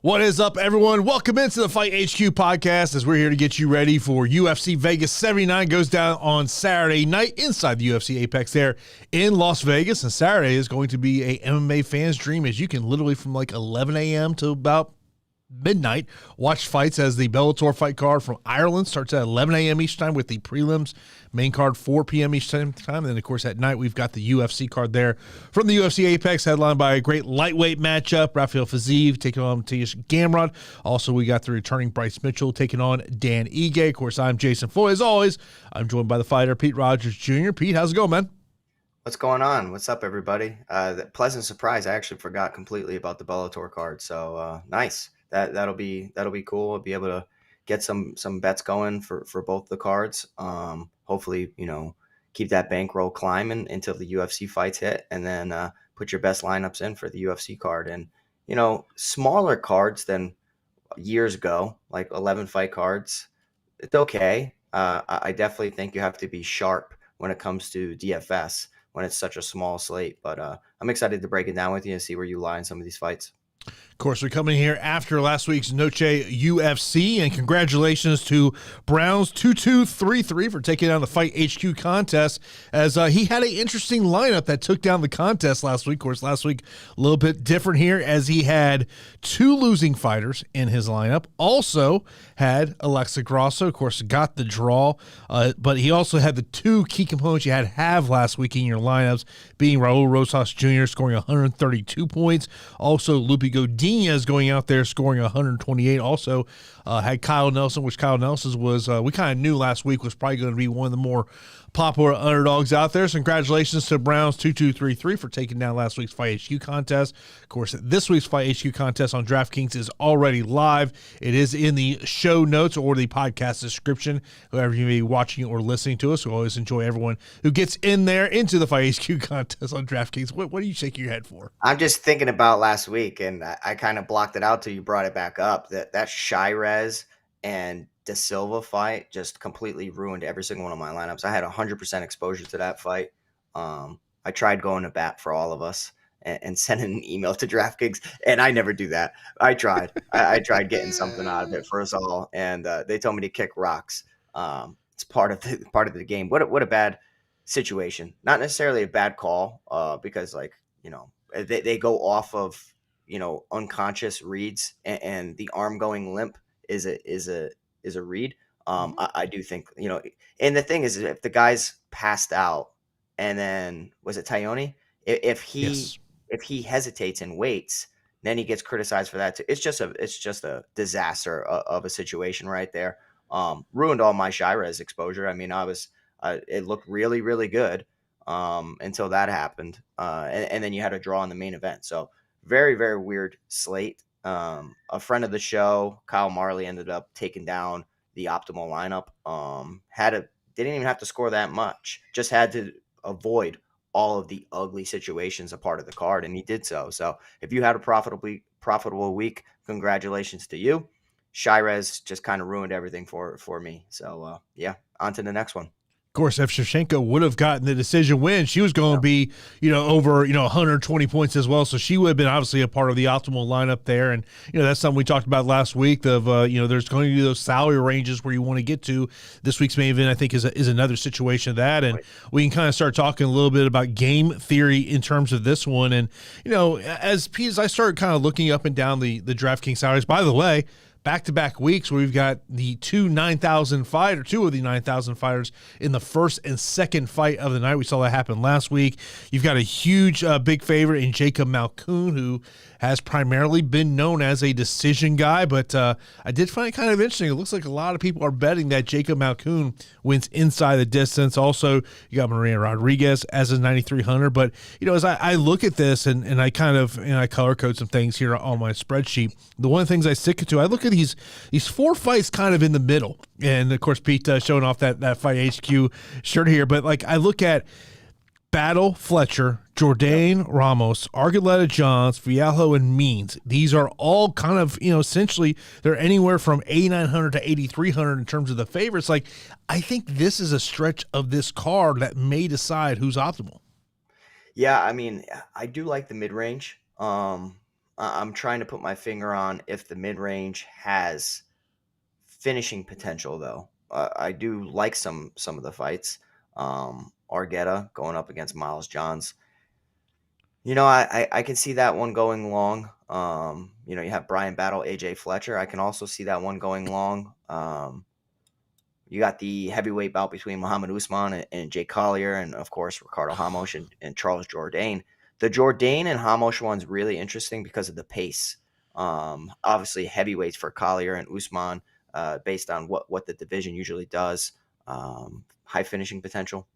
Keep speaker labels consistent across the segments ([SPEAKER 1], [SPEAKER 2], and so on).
[SPEAKER 1] What is up, everyone? Welcome into the Fight HQ podcast as we're here to get you ready for UFC Vegas 79. Goes down on Saturday night inside the UFC Apex there in Las Vegas. And Saturday is going to be a MMA fan's dream, as you can literally from like 11 a.m. to about midnight watch fights, as the Bellator fight card from Ireland starts at 11 a.m. each time with the prelims, main card 4 p.m. each time. And then, of course, at night we've got the UFC card there from the UFC Apex, headlined by a great lightweight matchup. Rafael Fiziev taking on Mateusz Gamrot. Also, we got the returning Bryce Mitchell taking on Dan Ige. Of course, I'm Jason Floyd. As always, I'm joined by the fighter Pete Rogers Jr. Pete, how's it going, man?
[SPEAKER 2] What's going on? What's up, everybody? Pleasant surprise. I actually forgot completely about the Bellator card. So nice. That'll be cool. I'll be able to get some bets going for both the cards. Hopefully, keep that bankroll climbing until the UFC fights hit, and then put your best lineups in for the UFC card. And smaller cards than years ago, like 11 fight cards, it's okay. I definitely think you have to be sharp when it comes to DFS when it's such a small slate. But I'm excited to break it down with you and see where you lie in some of these fights.
[SPEAKER 1] Of course, we're coming here after last week's Noche UFC, and congratulations to Browns 2233 for taking down the Fight HQ contest, as he had an interesting lineup that took down the contest last week. Of course, last week a little bit different here, as he had 2 losing fighters in his lineup. Also had Alexa Grasso, of course, got the draw, but he also had the 2 key components you had to have last week in your lineups, being Raul Rosas Jr. scoring 132 points, also Lupi Godinez going out there scoring 128. Also had Kyle Nelson, which Kyle Nelson was, we kind of knew last week was probably going to be one of the more popular underdogs out there. So congratulations to Browns 2233 for taking down last week's Fight HQ contest. Of course, this week's Fight HQ contest on DraftKings is already live. It is in the show notes or the podcast description, whoever you may be watching or listening to us. We always enjoy everyone who gets in there into the Fight HQ contest on DraftKings. What are you shaking your head for?
[SPEAKER 2] I'm just thinking about last week, and I kind of blocked it out till you brought it back up. That Shirez and 𝗕𝗂𝗏𝗵𝗆𝗍𝗂 fight just completely ruined every single one of my lineups. I had 100% exposure to that fight. I tried going to bat for all of us and sending an email to DraftKings, and I never do that. I tried. I tried getting something out of it for us all, and they told me to kick rocks. It's part of the game. What a bad situation. Not necessarily a bad call, because they go off of unconscious reads, and the arm going limp is a read. I do think, and the thing is, if the guy's passed out, and then was it Tyone? If he hesitates and waits, then he gets criticized for that too. It's just a disaster of a situation right there. Ruined all my Shirez exposure. I mean, it looked really, really good until that happened. And then you had a draw in the main event. So very, very weird slate. A friend of the show, Kyle Marley, ended up taking down the optimal lineup. Didn't even have to score that much. Just had to avoid all of the ugly situations a part of the card, and he did so. So if you had a profitable week, congratulations to you. Shirez just kind of ruined everything for me. So on to the next one.
[SPEAKER 1] Of course, if Shevchenko would have gotten the decision win, she was going to be, over, 120 points as well. So she would have been obviously a part of the optimal lineup there. And, that's something we talked about last week of, there's going to be those salary ranges where you want to get to. This week's main event, I think, is another situation of that. And we can kind of start talking a little bit about game theory in terms of this one. And, as I started kind of looking up and down the DraftKings salaries, by the way, back-to-back weeks where we've got two of the 9,000 fighters in the first and second fight of the night. We saw that happen last week. You've got a huge big favorite in Jacob Malkoun, who has primarily been known as a decision guy, but I did find it kind of interesting. It looks like a lot of people are betting that Jacob Malkoun wins inside the distance. Also, you got Marina Rodriguez as a 9,300. But, as I look at this and I kind of, I color code some things here on my spreadsheet, the one of the things I stick to, I look at these 4 fights kind of in the middle. And, of course, Pete showing off that Fight HQ shirt here. But, I look at Battle, Fletcher, Jourdain, Ramos, Argueta, Johns, Fialho, and Means. These are all kind of, essentially they're anywhere from 8,900 to 8,300 in terms of the favorites. I think this is a stretch of this card that may decide who's optimal.
[SPEAKER 2] Yeah, I mean, I do like the mid-range. I'm trying to put my finger on if the mid range has finishing potential, though. I do like some of the fights. Argueta going up against Miles Johns. I can see that one going long. You have Bryan battle AJ Fletcher. I can also see that one going long. You got the heavyweight bout between Mohammed Usman and Jake Collier, and of course Ricardo Ramos and Charles Jourdain. The Jourdain and Ramos one's really interesting because of the pace. Obviously heavyweights for Collier and Usman, based on what the division usually does. High finishing potential,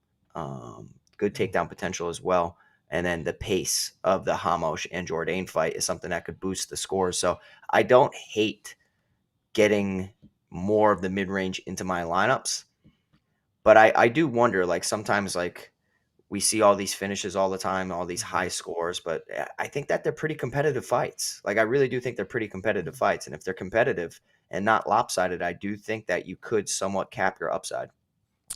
[SPEAKER 2] good takedown potential as well. And then the pace of the Ramos and Jourdain fight is something that could boost the scores. So I don't hate getting more of the mid-range into my lineups, but I do wonder, like, sometimes, like, we see all these finishes all the time, all these high scores, but I think that they're pretty competitive fights. Like, I really do think they're pretty competitive fights, and if they're competitive and not lopsided, I do think that you could somewhat cap your upside.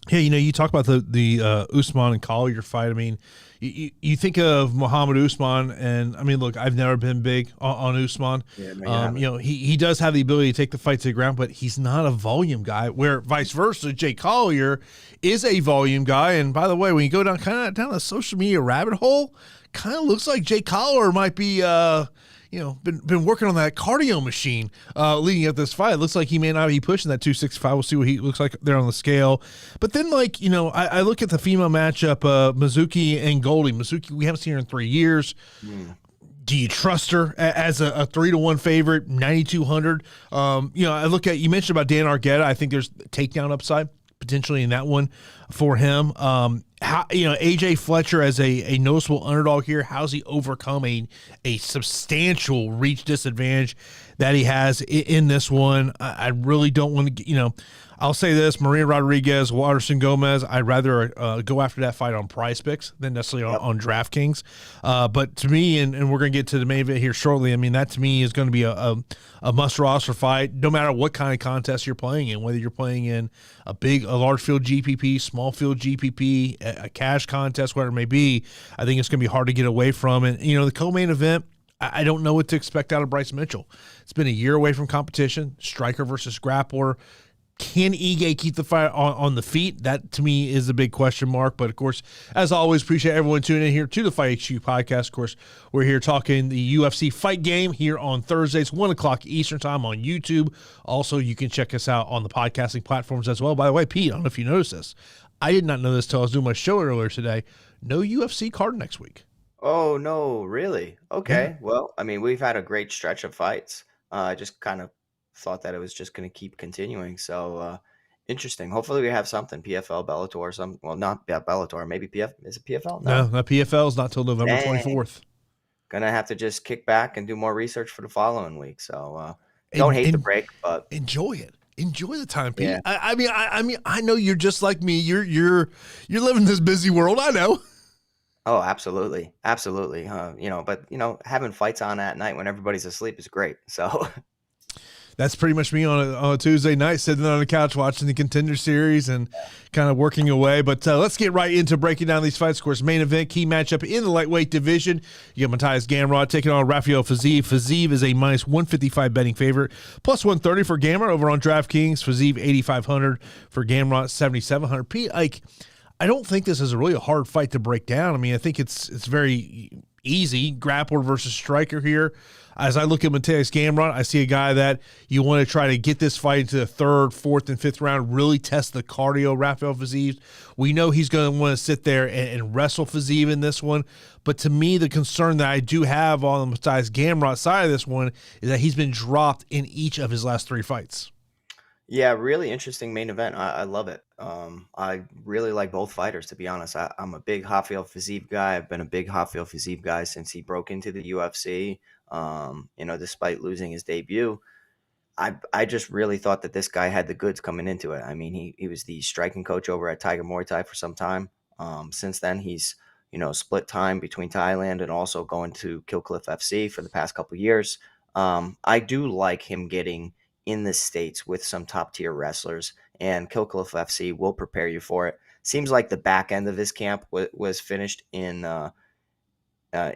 [SPEAKER 1] Yeah, you talk about the Usman and Collier fight. I mean, you think of Mohammed Usman, and I mean, look, I've never been big on Usman.
[SPEAKER 2] Yeah, no,
[SPEAKER 1] He does have the ability to take the fight to the ground, but he's not a volume guy. Where vice versa, Jake Collier is a volume guy. And by the way, when you go down down the social media rabbit hole, kind of looks like Jake Collier might be been working on that cardio machine leading up this fight. It looks like he may not be pushing that 265. We'll see what he looks like there on the scale. But then, I look at the female matchup, Mizuki and Goldy. Mizuki, we haven't seen her in 3 years. Do you trust her as a 3-1 favorite, 9,200? I look at, you mentioned about Dan Argueta. I think there's takedown upside potentially in that one for him. AJ Fletcher as a noticeable underdog here. How's he overcome a substantial reach disadvantage that he has in this one? I really don't want to, I'll say this: Marina Rodriguez, Waterson-Gomez. I'd rather go after that fight on Prize Picks than necessarily on DraftKings. But to me, and we're going to get to the main event here shortly. I mean, that to me is going to be a must roster fight, no matter what kind of contest you're playing in. Whether you're playing in a large field GPP, small field GPP, a cash contest, whatever it may be, I think it's going to be hard to get away from. And the co-main event, I don't know what to expect out of Bryce Mitchell. It's been a year away from competition. Striker versus grappler. Can Ige keep the fight on the feet? That, to me, is a big question mark. But, of course, as always, appreciate everyone tuning in here to the Fight HQ podcast. Of course, we're here talking the UFC Fight Game here on Thursdays, 1 o'clock Eastern Time on YouTube. Also, you can check us out on the podcasting platforms as well. By the way, Pete, I don't know if you noticed this. I did not know this until I was doing my show earlier today. No UFC card next week.
[SPEAKER 2] Oh, no, really? Okay.
[SPEAKER 1] Yeah.
[SPEAKER 2] Well, I mean, we've had a great stretch of fights. I just kind of thought that it was just going to keep continuing. So interesting. Hopefully we have something, PFL, Bellator, or something. Well, not Bellator, maybe is it PFL?
[SPEAKER 1] No, not PFL is not till November 24th.
[SPEAKER 2] Gonna have to just kick back and do more research for the following week. So don't hate the break, but
[SPEAKER 1] enjoy it. Enjoy the time, Pete.
[SPEAKER 2] Yeah.
[SPEAKER 1] I mean, I know you're just like me. You're living this busy world. I know.
[SPEAKER 2] Oh, absolutely, absolutely. But having fights on at night when everybody's asleep is great. So
[SPEAKER 1] that's pretty much me on a Tuesday night, sitting on the couch watching the Contender Series and kind of working away. But let's get right into breaking down these fights. Of course, main event, key matchup in the lightweight division. You got Mateusz Gamrot taking on Rafael Fiziev. Fiziev is a minus 155 betting favorite, plus 130 for Gamrot over on DraftKings. Fiziev 8,500 for Gamrot 7,700. Pete, I don't think this is really a hard fight to break down. I mean, I think it's very easy. Grappler versus striker here. As I look at Mateusz Gamrot, I see a guy that you want to try to get this fight into the 3rd, 4th, and 5th round, really test the cardio Rafael Fiziev. We know he's going to want to sit there and wrestle Fiziev in this one. But to me, the concern that I do have on the Mateusz Gamrot side of this one is that he's been dropped in each of his last 3 fights.
[SPEAKER 2] Yeah, really interesting main event. I love it. I really like both fighters, to be honest. I'm a big Rafael Fiziev guy. I've been a big Rafael Fiziev guy since he broke into the UFC. Despite losing his debut, I just really thought that this guy had the goods coming into it. I mean, he was the striking coach over at Tiger Muay Thai for some time. Since then, he's split time between Thailand and also going to 𝗕𝗂𝗆𝗆 FC for the past couple of years. I do like him getting in the States with some top tier wrestlers, and 𝗕𝗂𝗆𝗆𝗆 FC will prepare you for it. Seems like the back end of his camp was finished in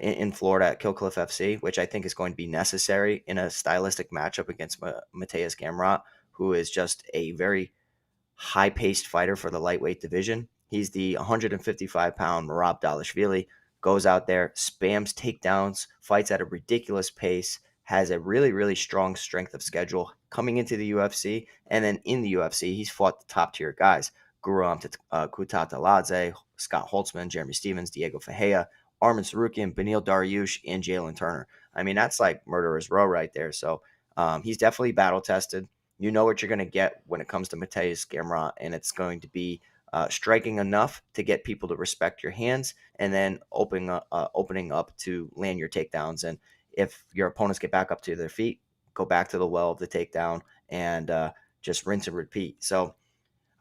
[SPEAKER 2] in Florida at 𝗕𝗂𝗆𝗆 FC, which I think is going to be necessary in a stylistic matchup against Mateusz Gamrot, who is just a very high-paced fighter for the lightweight division. He's the 155-pound 𝗕𝗵𝗙𝗊𝗵𝗵𝗵 𝗙𝗓, goes out there, spams takedowns, fights at a ridiculous pace, has a really, really strong strength of schedule coming into the UFC. And then in the UFC, he's fought the top-tier guys: Guram 𝗕𝗂𝗕𝗄𝗏𝗏, Scott Holtzman, Jeremy Stephens, Diego Ferreira, Arman Tsarukyan, Beneil Dariush, and Jalen Turner. I mean, that's like murderer's row right there. So he's definitely battle-tested. You know what you're going to get when it comes to Mateusz Gamrot, and it's going to be striking enough to get people to respect your hands, and then opening up to land your takedowns. And if your opponents get back up to their feet, go back to the well of the takedown and just rinse and repeat. So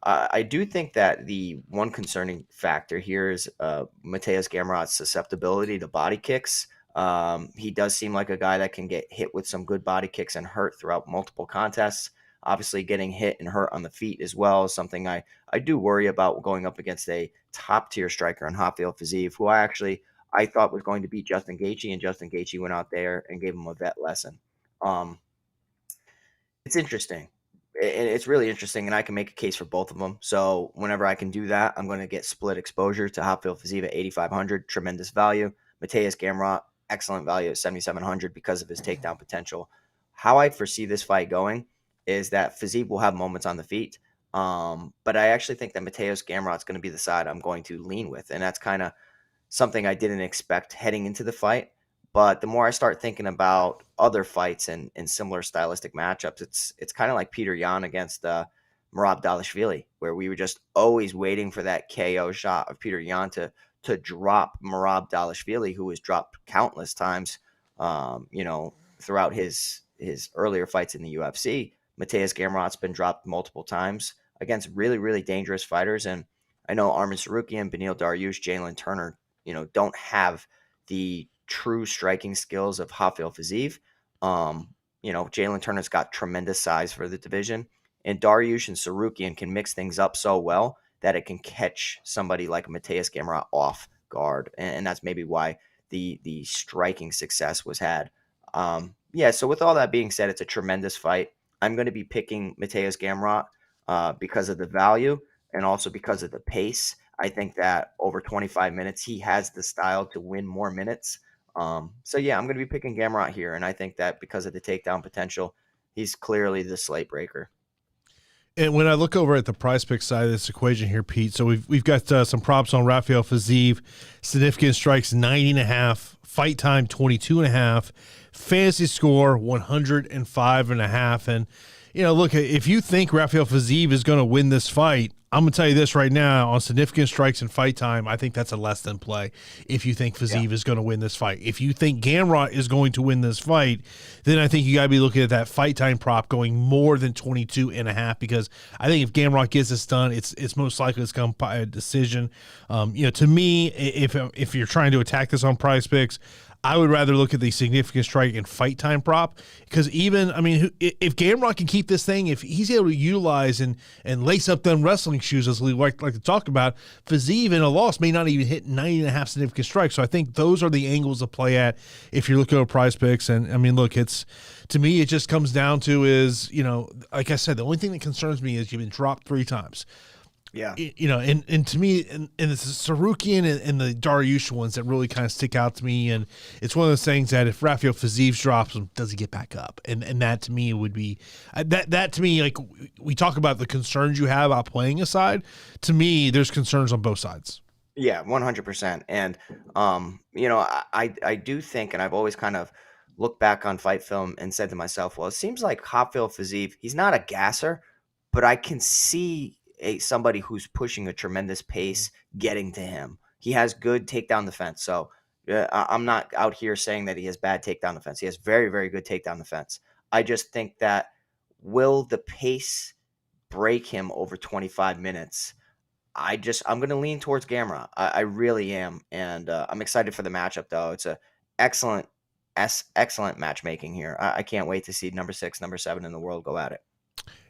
[SPEAKER 2] I do think that the one concerning factor here is Mateusz Gamrot's susceptibility to body kicks. He does seem like a guy that can get hit with some good body kicks and hurt throughout multiple contests. Obviously, getting hit and hurt on the feet as well is something I do worry about going up against a top-tier striker in Rafael Fiziev, who I thought was going to beat Justin Gaethje, and Justin Gaethje went out there and gave him a vet lesson. It's interesting. It's really interesting, and I can make a case for both of them. So whenever I can do that, I'm going to get split exposure to Rafael Fiziev at 8,500, tremendous value. Mateusz Gamrot, excellent value at 7,700 because of his takedown potential. How I foresee this fight going is that Fiziev will have moments on the feet, but I actually think that Mateusz Gamrot is going to be the side I'm going to lean with, and that's kind of something I didn't expect heading into the fight. But the more I start thinking about other fights and similar stylistic matchups, it's kind of like Petr Yan against 𝗕𝗓𝗏𝗵𝗵𝗶𝗱𝗍, where we were just always waiting for that KO shot of Petr Yan to drop 𝗕𝗓𝗏𝗵𝗵𝗶𝗍, who was dropped countless times, throughout his earlier fights in the UFC. Mateusz Gamrot's been dropped multiple times against really, really dangerous fighters. And I know Arman Tsarukyan, Beneil Dariush, Jalen Turner, don't have the true striking skills of Rafael Fiziev. Jalen Turner's got tremendous size for the division, and Dariush and Tsarukyan can mix things up so well that it can catch somebody like Mateusz Gamrot off guard. And that's maybe why the striking success was had. So with all that being said, it's a tremendous fight. I'm going to be picking Mateusz Gamrot because of the value and also because of the pace. I think that over 25 minutes, he has the style to win more minutes. I'm going to be picking Gamrot here, and I think that because of the takedown potential, he's clearly the slate breaker.
[SPEAKER 1] And when I look over at the price pick side of this equation here, Pete, so we've got some props on Rafael Fiziev, significant strikes 90.5, fight time 22.5, fantasy score 105.5. And look, if you think Rafael Fiziev is going to win this fight, I'm going to tell you this right now, on significant strikes and fight time, I think that's a less than play if you think Fiziev is going to win this fight. If you think Gamrot is going to win this fight, then I think you got to be looking at that fight time prop going more than 22.5, because I think if Gamrot gets this done, it's most likely it's going to be a decision. To me, if you're trying to attack this on price picks, I would rather look at the significant strike and fight time prop, because if Gamrot can keep this thing, if he's able to utilize and lace up them wrestling shoes, as we like to talk about, Fiziev in a loss may not even hit 90.5 significant strikes. So I think those are the angles to play at if you're looking at price picks. And to me, it just comes down to like I said, the only thing that concerns me is you've been dropped 3 times.
[SPEAKER 2] Yeah.
[SPEAKER 1] And to me, and it's Tsarukyan and the Dariush ones that really kind of stick out to me. And it's one of those things that if Rafael Fiziev drops him, does he get back up? And that to me would be that to me, like we talk about the concerns you have about playing a side. To me, there's concerns on both sides.
[SPEAKER 2] Yeah, 100%. And I do think, and I've always kind of looked back on fight film and said to myself, well, it seems like Rafael Fiziev, he's not a gasser, but I can see somebody who's pushing a tremendous pace getting to him. He has good takedown defense. So I'm not out here saying that he has bad takedown defense. He has very, very good takedown defense. I just think that will the pace break him over 25 minutes? I'm going to lean towards Gamrot. I really am. And I'm excited for the matchup, though. It's a excellent matchmaking here. I can't wait to see number 6, number 7 in the world go at it.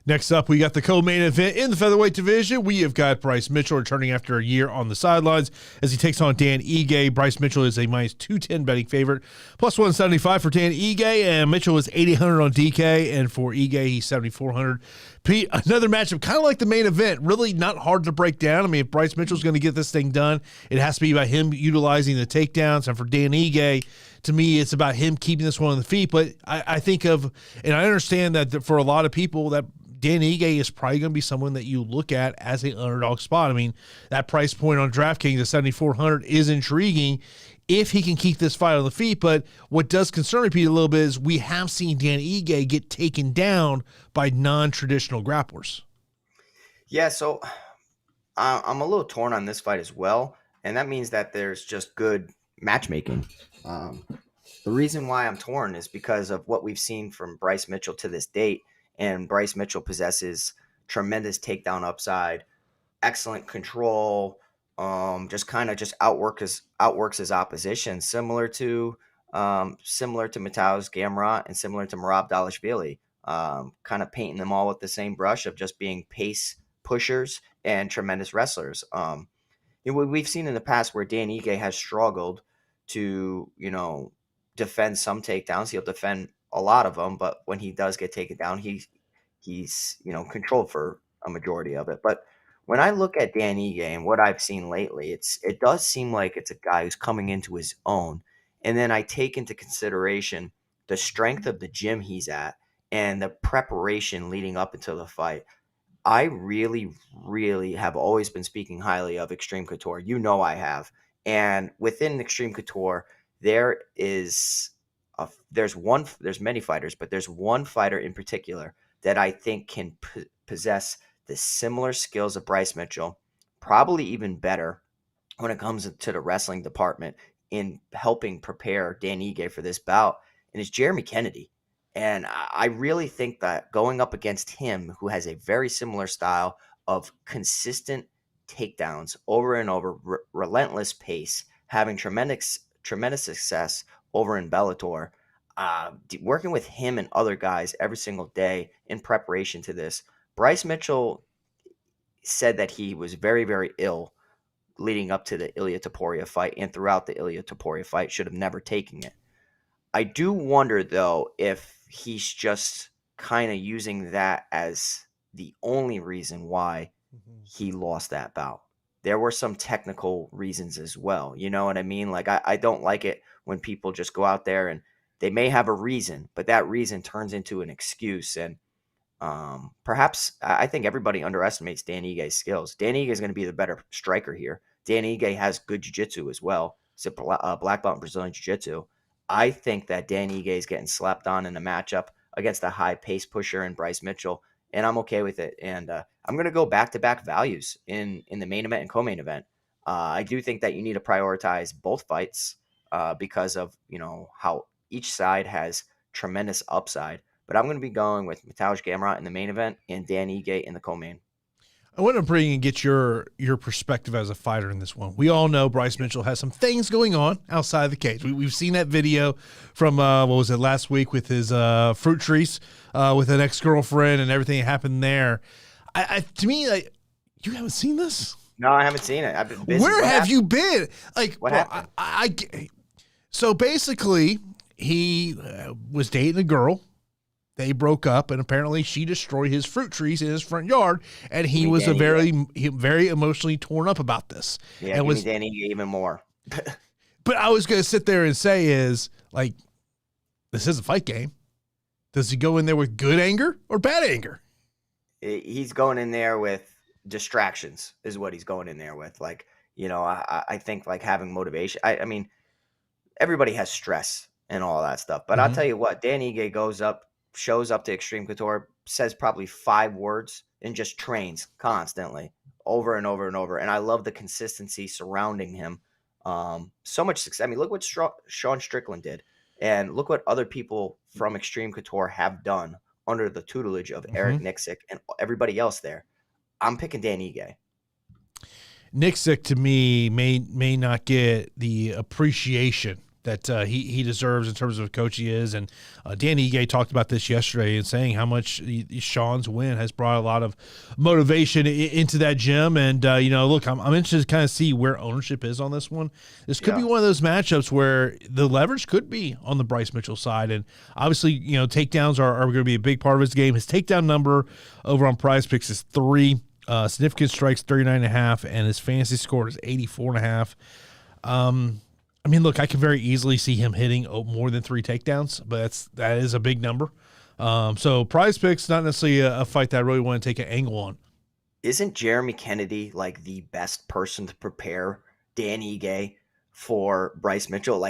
[SPEAKER 1] Next up, we got the co-main event in the featherweight division. We have got Bryce Mitchell returning after a year on the sidelines as he takes on Dan Ige. Bryce Mitchell is a minus 210 betting favorite, plus 175 for Dan Ige, and Mitchell is 8,800 on DK, and for Ige, he's 7,400. Pete, another matchup kind of like the main event, really not hard to break down. I mean, if Bryce Mitchell's going to get this thing done, it has to be about him utilizing the takedowns, and for Dan Ige, to me, it's about him keeping this one on the feet. But I think of, and I understand that for a lot of people, that Dan Ige is probably going to be someone that you look at as an underdog spot. I mean, that price point on DraftKings at 7,400 is intriguing if he can keep this fight on the feet. But what does concern me, Pete, a little bit is we have seen Dan Ige get taken down by non-traditional grapplers.
[SPEAKER 2] Yeah, so I'm a little torn on this fight as well, and that means that there's just good matchmaking. The reason why I'm torn is because of what we've seen from Bryce Mitchell to this date. And Bryce Mitchell possesses tremendous takedown upside, excellent control, just outworks his opposition, similar to Mateusz, Gamrot, and similar to 𝗕𝗏𝗏𝗵𝗵𝗶𝗱𝗶𝗀𝗏, kind of painting them all with the same brush of just being pace pushers and tremendous wrestlers. We've seen in the past where Dan Ige has struggled to, defend some takedowns. He'll defend a lot of them, but when he does get taken down, he's controlled for a majority of it. But when I look at Dan Ige and what I've seen lately, it does seem like it's a guy who's coming into his own. And then I take into consideration the strength of the gym he's at and the preparation leading up until the fight. I really, really have always been speaking highly of Extreme Couture. I have. And within Extreme Couture, there's many fighters, but there's one fighter in particular that I think can possess the similar skills of Bryce Mitchell, probably even better when it comes to the wrestling department in helping prepare Dan Ige for this bout, and it's Jeremy Kennedy. And I really think that going up against him, who has a very similar style of consistent takedowns over and over, relentless pace, having tremendous success over in Bellator, working with him and other guys every single day in preparation to this. Bryce Mitchell said that he was very, very ill leading up to the 𝗕𝗂𝗕𝗏𝗵𝗵𝗶𝗀𝗏 fight and throughout the 𝗕𝗂𝗕𝗕𝗏𝗏𝗏 fight, should have never taken it. I do wonder, though, if he's just kind of using that as the only reason why he lost that bout. There were some technical reasons as well. You know what I mean? Like, I don't like it when people just go out there and they may have a reason, but that reason turns into an excuse. And perhaps I think everybody underestimates Dan Ige's skills. Dan Ige is going to be the better striker here. Dan Ige has good jiu-jitsu as well. He's a black belt in Brazilian jiu-jitsu. I think that Dan Ige is getting slapped on in a matchup against a high pace pusher in Bryce Mitchell, and I'm okay with it. And I'm going to go back-to-back values in the main event and co-main event. I do think that you need to prioritize both fights because of how each side has tremendous upside. But I'm going to be going with Mateusz Gamrot in the main event and Dan Ige in the co-main.
[SPEAKER 1] I want to bring and get your perspective as a fighter in this one. We all know Bryce Mitchell has some things going on outside the cage. We've seen that video from, last week with his fruit trees with an ex-girlfriend and everything that happened there. To me, you haven't seen this?
[SPEAKER 2] No, I haven't seen it. I've been busy.
[SPEAKER 1] Where have you been?
[SPEAKER 2] What happened?
[SPEAKER 1] So basically, he was dating a girl. They broke up, and apparently she destroyed his fruit trees in his front yard, and he was very emotionally torn up about this.
[SPEAKER 2] Yeah, and Danny even more.
[SPEAKER 1] But I was going to sit there and say this is a fight game. Does he go in there with good anger or bad anger?
[SPEAKER 2] He's going in there with distractions is what he's going in there with. I think having motivation. I mean, everybody has stress and all that stuff. But I'll tell you what, Dan Ige shows up to Extreme Couture, says probably 5 words, and just trains constantly over and over and over. And I love the consistency surrounding him. So much success. I mean, look what Sean Strickland did. And look what other people from Extreme Couture have done under the tutelage of Eric Nicksick and everybody else there. I'm picking Dan Ige.
[SPEAKER 1] Nicksick, to me, may not get the appreciation that he deserves in terms of a coach he is. And Dan Ige talked about this yesterday and saying how much Sean's win has brought a lot of motivation into that gym. And, look, I'm interested to kind of see where ownership is on this one. This could be one of those matchups where the leverage could be on the Bryce Mitchell side. And obviously, takedowns are going to be a big part of his game. His takedown number over on Prize Picks is 3. Significant strikes 39.5, and his fantasy score is 84.5. Look, I can very easily see him hitting more than 3 takedowns, but that is a big number. So Prize Picks, not necessarily a fight that I really want to take an angle on.
[SPEAKER 2] Isn't Jeremy Kennedy like the best person to prepare Dan Ige for Bryce Mitchell?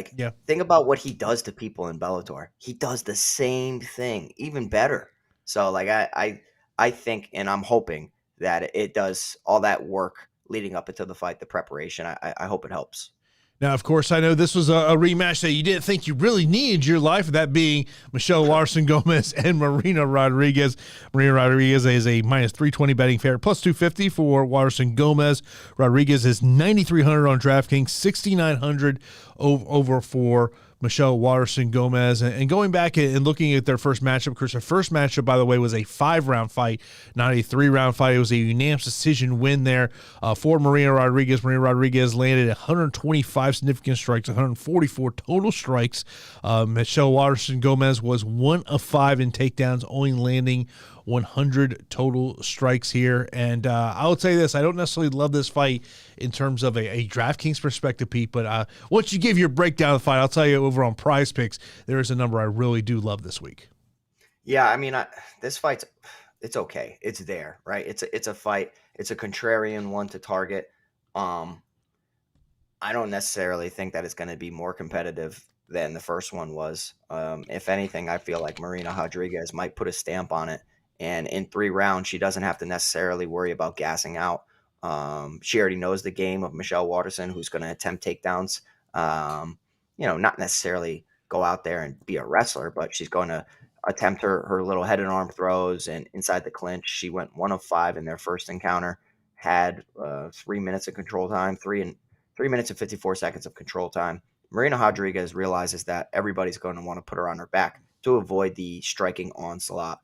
[SPEAKER 2] Think about what he does to people in Bellator. He does the same thing, even better. So I think, and I'm hoping that it does all that work leading up into the fight, the preparation. I hope it helps.
[SPEAKER 1] Now, of course, I know this was a rematch that you didn't think you really needed in your life, that being Michelle Waterson-Gomez and Marina Rodriguez. Marina Rodriguez is a minus 320 betting favorite, plus 250 for Waterson-Gomez. Rodriguez is 9,300 on DraftKings, 6,900 over for Michelle Waterson-Gomez. And going back and looking at their first matchup, Chris, their first matchup, by the way, was a 5-round fight, not a 3-round fight. It was a unanimous decision win there for Marina Rodriguez. Marina Rodriguez landed 125 significant strikes, 144 total strikes. Michelle Waterson-Gomez was 1 of 5 in takedowns, only landing 100 total strikes here. And I would say this, I don't necessarily love this fight in terms of a DraftKings perspective, Pete, but once you give your breakdown of the fight, I'll tell you over on Prize Picks, there is a number I really do love this week.
[SPEAKER 2] Yeah, this fight's, it's okay. It's there, right? It's a fight. It's a contrarian one to target. I don't necessarily think that it's going to be more competitive than the first one was. If anything, I feel like Marina Rodriguez might put a stamp on it. And in 3 rounds, she doesn't have to necessarily worry about gassing out. She already knows the game of Michelle Waterson, who's going to attempt takedowns. Not necessarily go out there and be a wrestler, but she's going to attempt her little head and arm throws. And inside the clinch, she went 1 of 5 in their first encounter, had 3 minutes of control time, 3 minutes and 54 seconds of control time. Marina Rodriguez realizes that everybody's going to want to put her on her back to avoid the striking onslaught.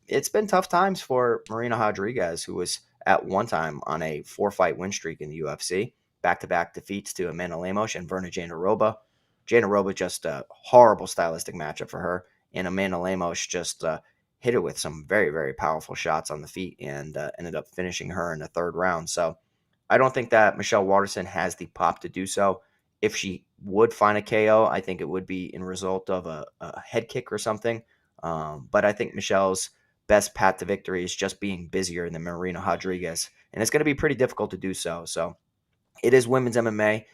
[SPEAKER 2] It's been tough times for Marina Rodriguez, who was at one time on a 4-fight win streak in the UFC, back-to-back defeats to Amanda Lemos and Virna Jandiroba. Jandiroba just a horrible stylistic matchup for her, and Amanda Lemos just hit her with some very, very powerful shots on the feet and ended up finishing her in the 3rd round. So I don't think that Michelle Waterson has the pop to do so. If she would find a KO, I think it would be in result of a head kick or something. But I think Michelle's best path to victory is just being busier than Marina Rodriguez, and it's going to be pretty difficult to do so. So it is women's MMA.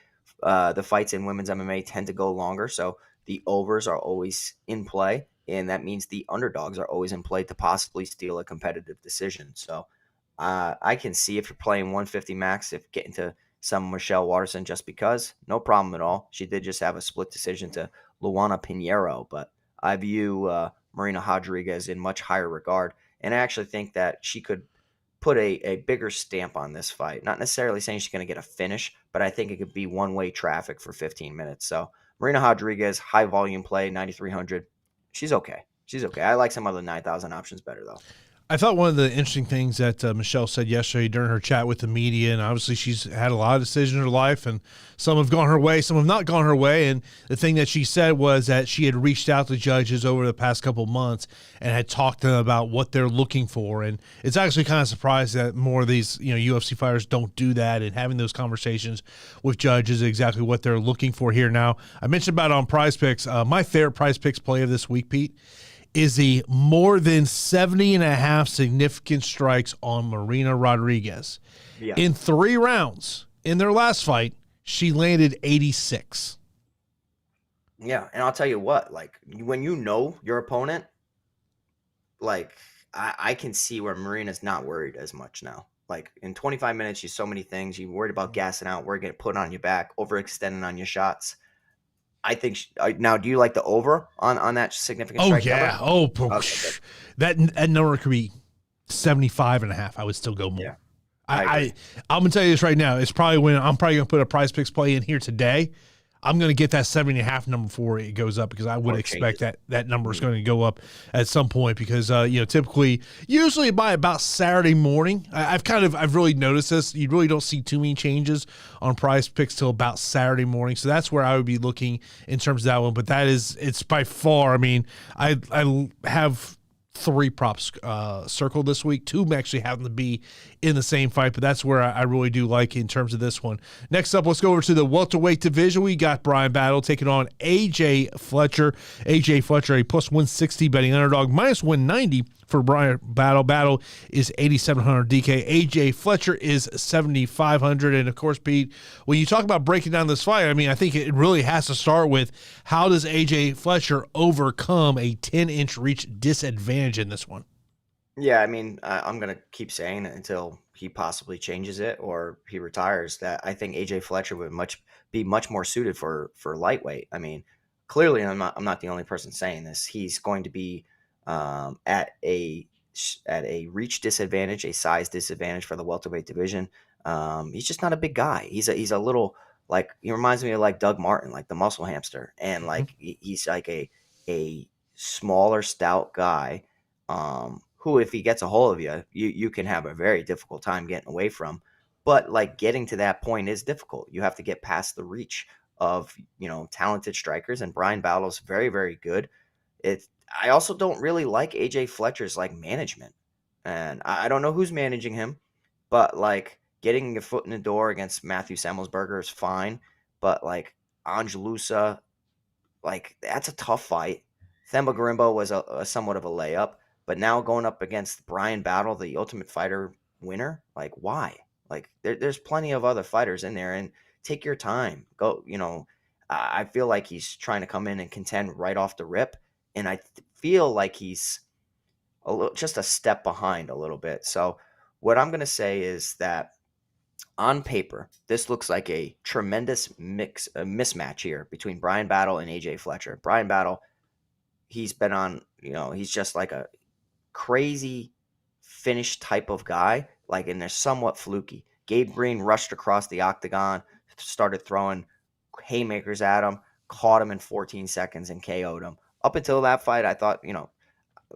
[SPEAKER 2] The fights in women's MMA tend to go longer, so the overs are always in play, and that means the underdogs are always in play to possibly steal a competitive decision. So I can see if you're playing 150 max, if getting to some Michelle Waterson just because, no problem at all. She did just have a split decision to Luana Pinheiro, but I view Marina Rodriguez in much higher regard, and I actually think that she could put a bigger stamp on this fight. Not necessarily saying she's going to get a finish, but I think it could be one-way traffic for 15 minutes. So Marina Rodriguez, high volume play, 9,300. She's okay. I like some other 9,000 options better, though.
[SPEAKER 1] I thought one of the interesting things that Michelle said yesterday during her chat with the media, and obviously she's had a lot of decisions in her life, and some have gone her way, some have not gone her way, and the thing that she said was that she had reached out to judges over the past couple months and had talked to them about what they're looking for, and it's actually kind of surprised that more of these UFC fighters don't do that, and having those conversations with judges is exactly what they're looking for here. Now, I mentioned about on Prize Picks, my favorite Prize Picks play of this week, Pete, is the more than 70.5 significant strikes on Marina Rodriguez. Yeah. In 3 rounds, in their last fight, she landed 86.
[SPEAKER 2] Yeah, and I'll tell you what, when you know your opponent, I can see where Marina's not worried as much now. In 25 minutes, she's so many things. You're worried about gassing out, worried getting put on your back, overextending on your shots. I think now, do you like the over on that significant strike number?
[SPEAKER 1] Okay, that number could be 75.5. I would still go more. Yeah, I'm gonna tell you this right now. It's probably when I'm probably gonna put a Prize Picks play in here today. I'm going to get that 70.5 number before it goes up, because I would expect that number is going to go up at some point, because typically, usually by about Saturday morning, I've really noticed this. You really don't see too many changes on Prize Picks till about Saturday morning, so that's where I would be looking in terms of that one. But it's by far. I mean, I have 3 props circled this week. 2 actually happen to be in the same fight, but that's where I really do like in terms of this one. Next up, let's go over to the welterweight division. We got Bryan Battle taking on AJ Fletcher. AJ Fletcher, a plus 160 betting underdog, minus 190 for Bryan Battle. Battle is 8,700 DK. AJ Fletcher is 7,500. And of course, Pete, when you talk about breaking down this fight, I mean, I think it really has to start with, how does AJ Fletcher overcome a 10-inch reach disadvantage in this one?
[SPEAKER 2] Yeah, I mean, I'm going to keep saying it until he possibly changes it or he retires, that I think AJ Fletcher would be much more suited for lightweight. I mean, clearly, I'm not the only person saying this. He's going to be at a reach disadvantage, a size disadvantage for the welterweight division. He's just not a big guy. He's a little, like, he reminds me of like Doug Martin, like the muscle hamster, and like he's like a smaller, stout guy. Who, if he gets a hold of you can have a very difficult time getting away from. But like, getting to that point is difficult. You have to get past the reach of, talented strikers, and Bryan Battle's very, very good. I also don't really like AJ Fletcher's like management, and I don't know who's managing him, but like, getting your foot in the door against Mateusz Emmelsberger is fine, but like Angelusa, like, that's a tough fight. 𝗕𝗂𝗏𝗵𝗵𝗶𝗱𝗀𝗏 was a somewhat of a layup. But now going up against Bryan Battle, the Ultimate Fighter winner, like, why? Like, there's plenty of other fighters in there, and take your time. Go, I feel like he's trying to come in and contend right off the rip, and I feel like he's just a step behind a little bit. So what I'm going to say is that on paper, this looks like a tremendous mismatch here between Bryan Battle and AJ Fletcher. Bryan Battle, he's been on, he's just like a crazy finish type of guy, like, and they're somewhat fluky. Gabe Green rushed across the octagon, started throwing haymakers at him, caught him in 14 seconds and KO'd him. Up until that fight, I thought,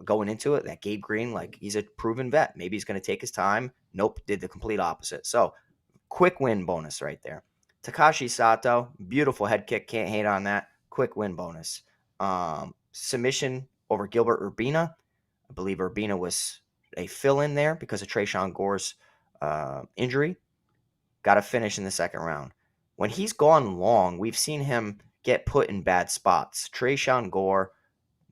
[SPEAKER 2] going into it, that Gabe Green, like, he's a proven vet. Maybe he's going to take his time. Nope, did the complete opposite. So, quick win bonus right there. Takashi Sato, beautiful head kick, can't hate on that. Quick win bonus. Submission over Gilbert Urbina. I believe Urbina was a fill-in there because of Tresean Gore's injury. Got a finish in the second round. When he's gone long, we've seen him get put in bad spots. Tresean Gore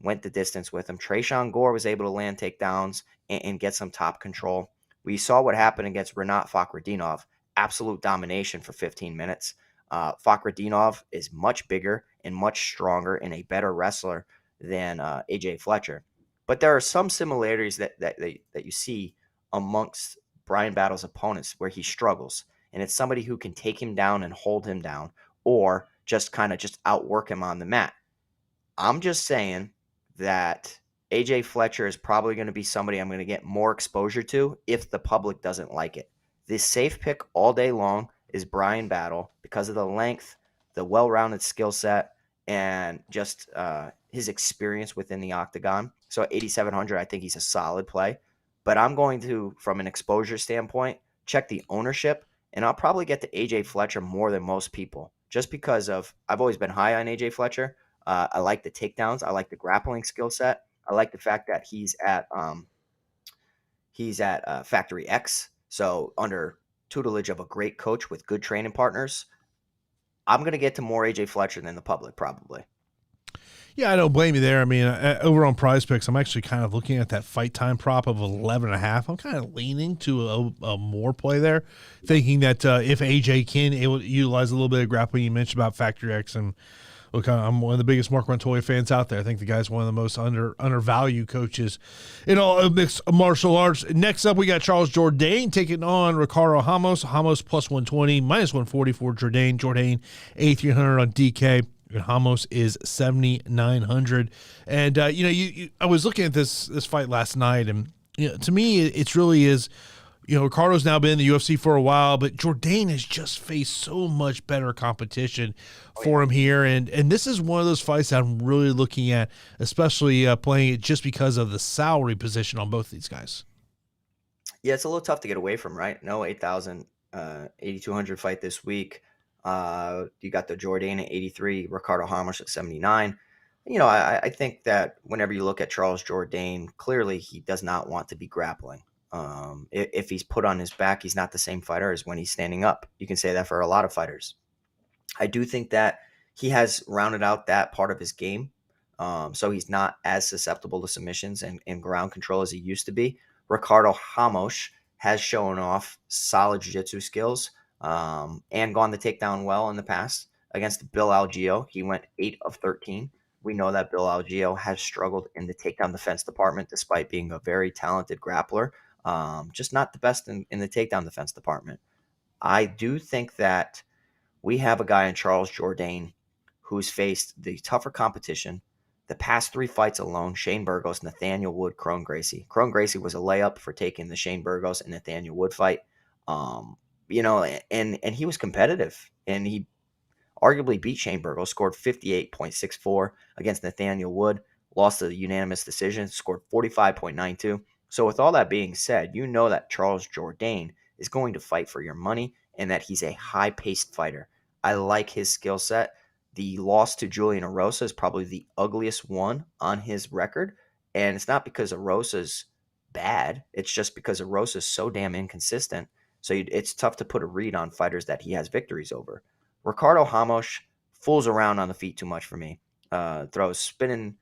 [SPEAKER 2] went the distance with him. Tresean Gore was able to land takedowns and get some top control. We saw what happened against Rinat Fakhretdinov. Absolute domination for 15 minutes. Fakhretdinov is much bigger and much stronger and a better wrestler than AJ Fletcher. But there are some similarities that you see amongst Bryan Battle's opponents where he struggles. And it's somebody who can take him down and hold him down, or just outwork him on the mat. I'm just saying that AJ Fletcher is probably going to be somebody I'm going to get more exposure to if the public doesn't like it. The safe pick all day long is Bryan Battle because of the length, the well-rounded skill set, and just his experience within the octagon. So at 8,700, I think he's a solid play. But I'm going to, from an exposure standpoint, check the ownership, and I'll probably get to AJ Fletcher more than most people, just because I've always been high on AJ Fletcher. I like the takedowns. I like the grappling skill set. I like the fact that he's at Factory X, so under tutelage of a great coach with good training partners. I'm going to get to more AJ Fletcher than the public, probably.
[SPEAKER 1] Yeah, I don't blame you there. I mean, over on Prize Picks, I'm actually kind of looking at that fight time prop of 11.5. I'm kind of leaning to a more play there, thinking that if AJ can utilize a little bit of grappling, you mentioned about Factory X, and look, I'm one of the biggest Mark Montoya fans out there. I think the guy's one of the most undervalued coaches in all of mixed martial arts. Next up, we got Charles Jourdain taking on Ricardo Ramos. Ramos plus 120, minus 140 for Jourdain. Jourdain 8,300 on DK. Ramos is 7,900. And I was looking at this fight last night, and to me, it really is Ricardo's now been in the UFC for a while, but Jourdain has just faced so much better competition for him here. And this is one of those fights that I'm really looking at, especially playing it just because of the salary position on both of these guys.
[SPEAKER 2] Yeah, it's a little tough to get away from, right? No 8,000, 8,200 fight this week. You got the Jourdain at 83, Ricardo Ramos at 79. I think that whenever you look at Charles Jourdain, clearly he does not want to be grappling. If he's put on his back, he's not the same fighter as when he's standing up. You can say that for a lot of fighters. I do think that he has rounded out that part of his game. So he's not as susceptible to submissions and ground control as he used to be. Ricardo Ramos has shown off solid jiu-jitsu skills and gone the takedown well in the past. Against 𝗵𝗵𝗵𝗵𝗵𝗵𝗵𝗵, he went 8 of 13. We know that 𝗵𝗵𝗵𝗵𝗵𝗵𝗵 has struggled in the takedown defense department despite being a very talented grappler. Just not the best in the takedown defense department. I do think that we have a guy in Charles Jourdain who's faced the tougher competition. The past 3 fights alone, Shane Burgos, Nathaniel Wood, Kron Gracie. Kron Gracie was a layup for taking the Shane Burgos and Nathaniel Wood fight. And he was competitive, and he arguably beat Shane Burgos, scored 58.64 against Nathaniel Wood, lost to the unanimous decision, scored 45.92. So with all that being said, you know that Charles Jourdain is going to fight for your money and that he's a high-paced fighter. I like his skill set. The loss to Julian Erosa is probably the ugliest one on his record, and it's not because Erosa's bad. It's just because Erosa's so damn inconsistent. So it's tough to put a read on fighters that he has victories over. Ricardo Ramos fools around on the feet too much for me. Throws spinning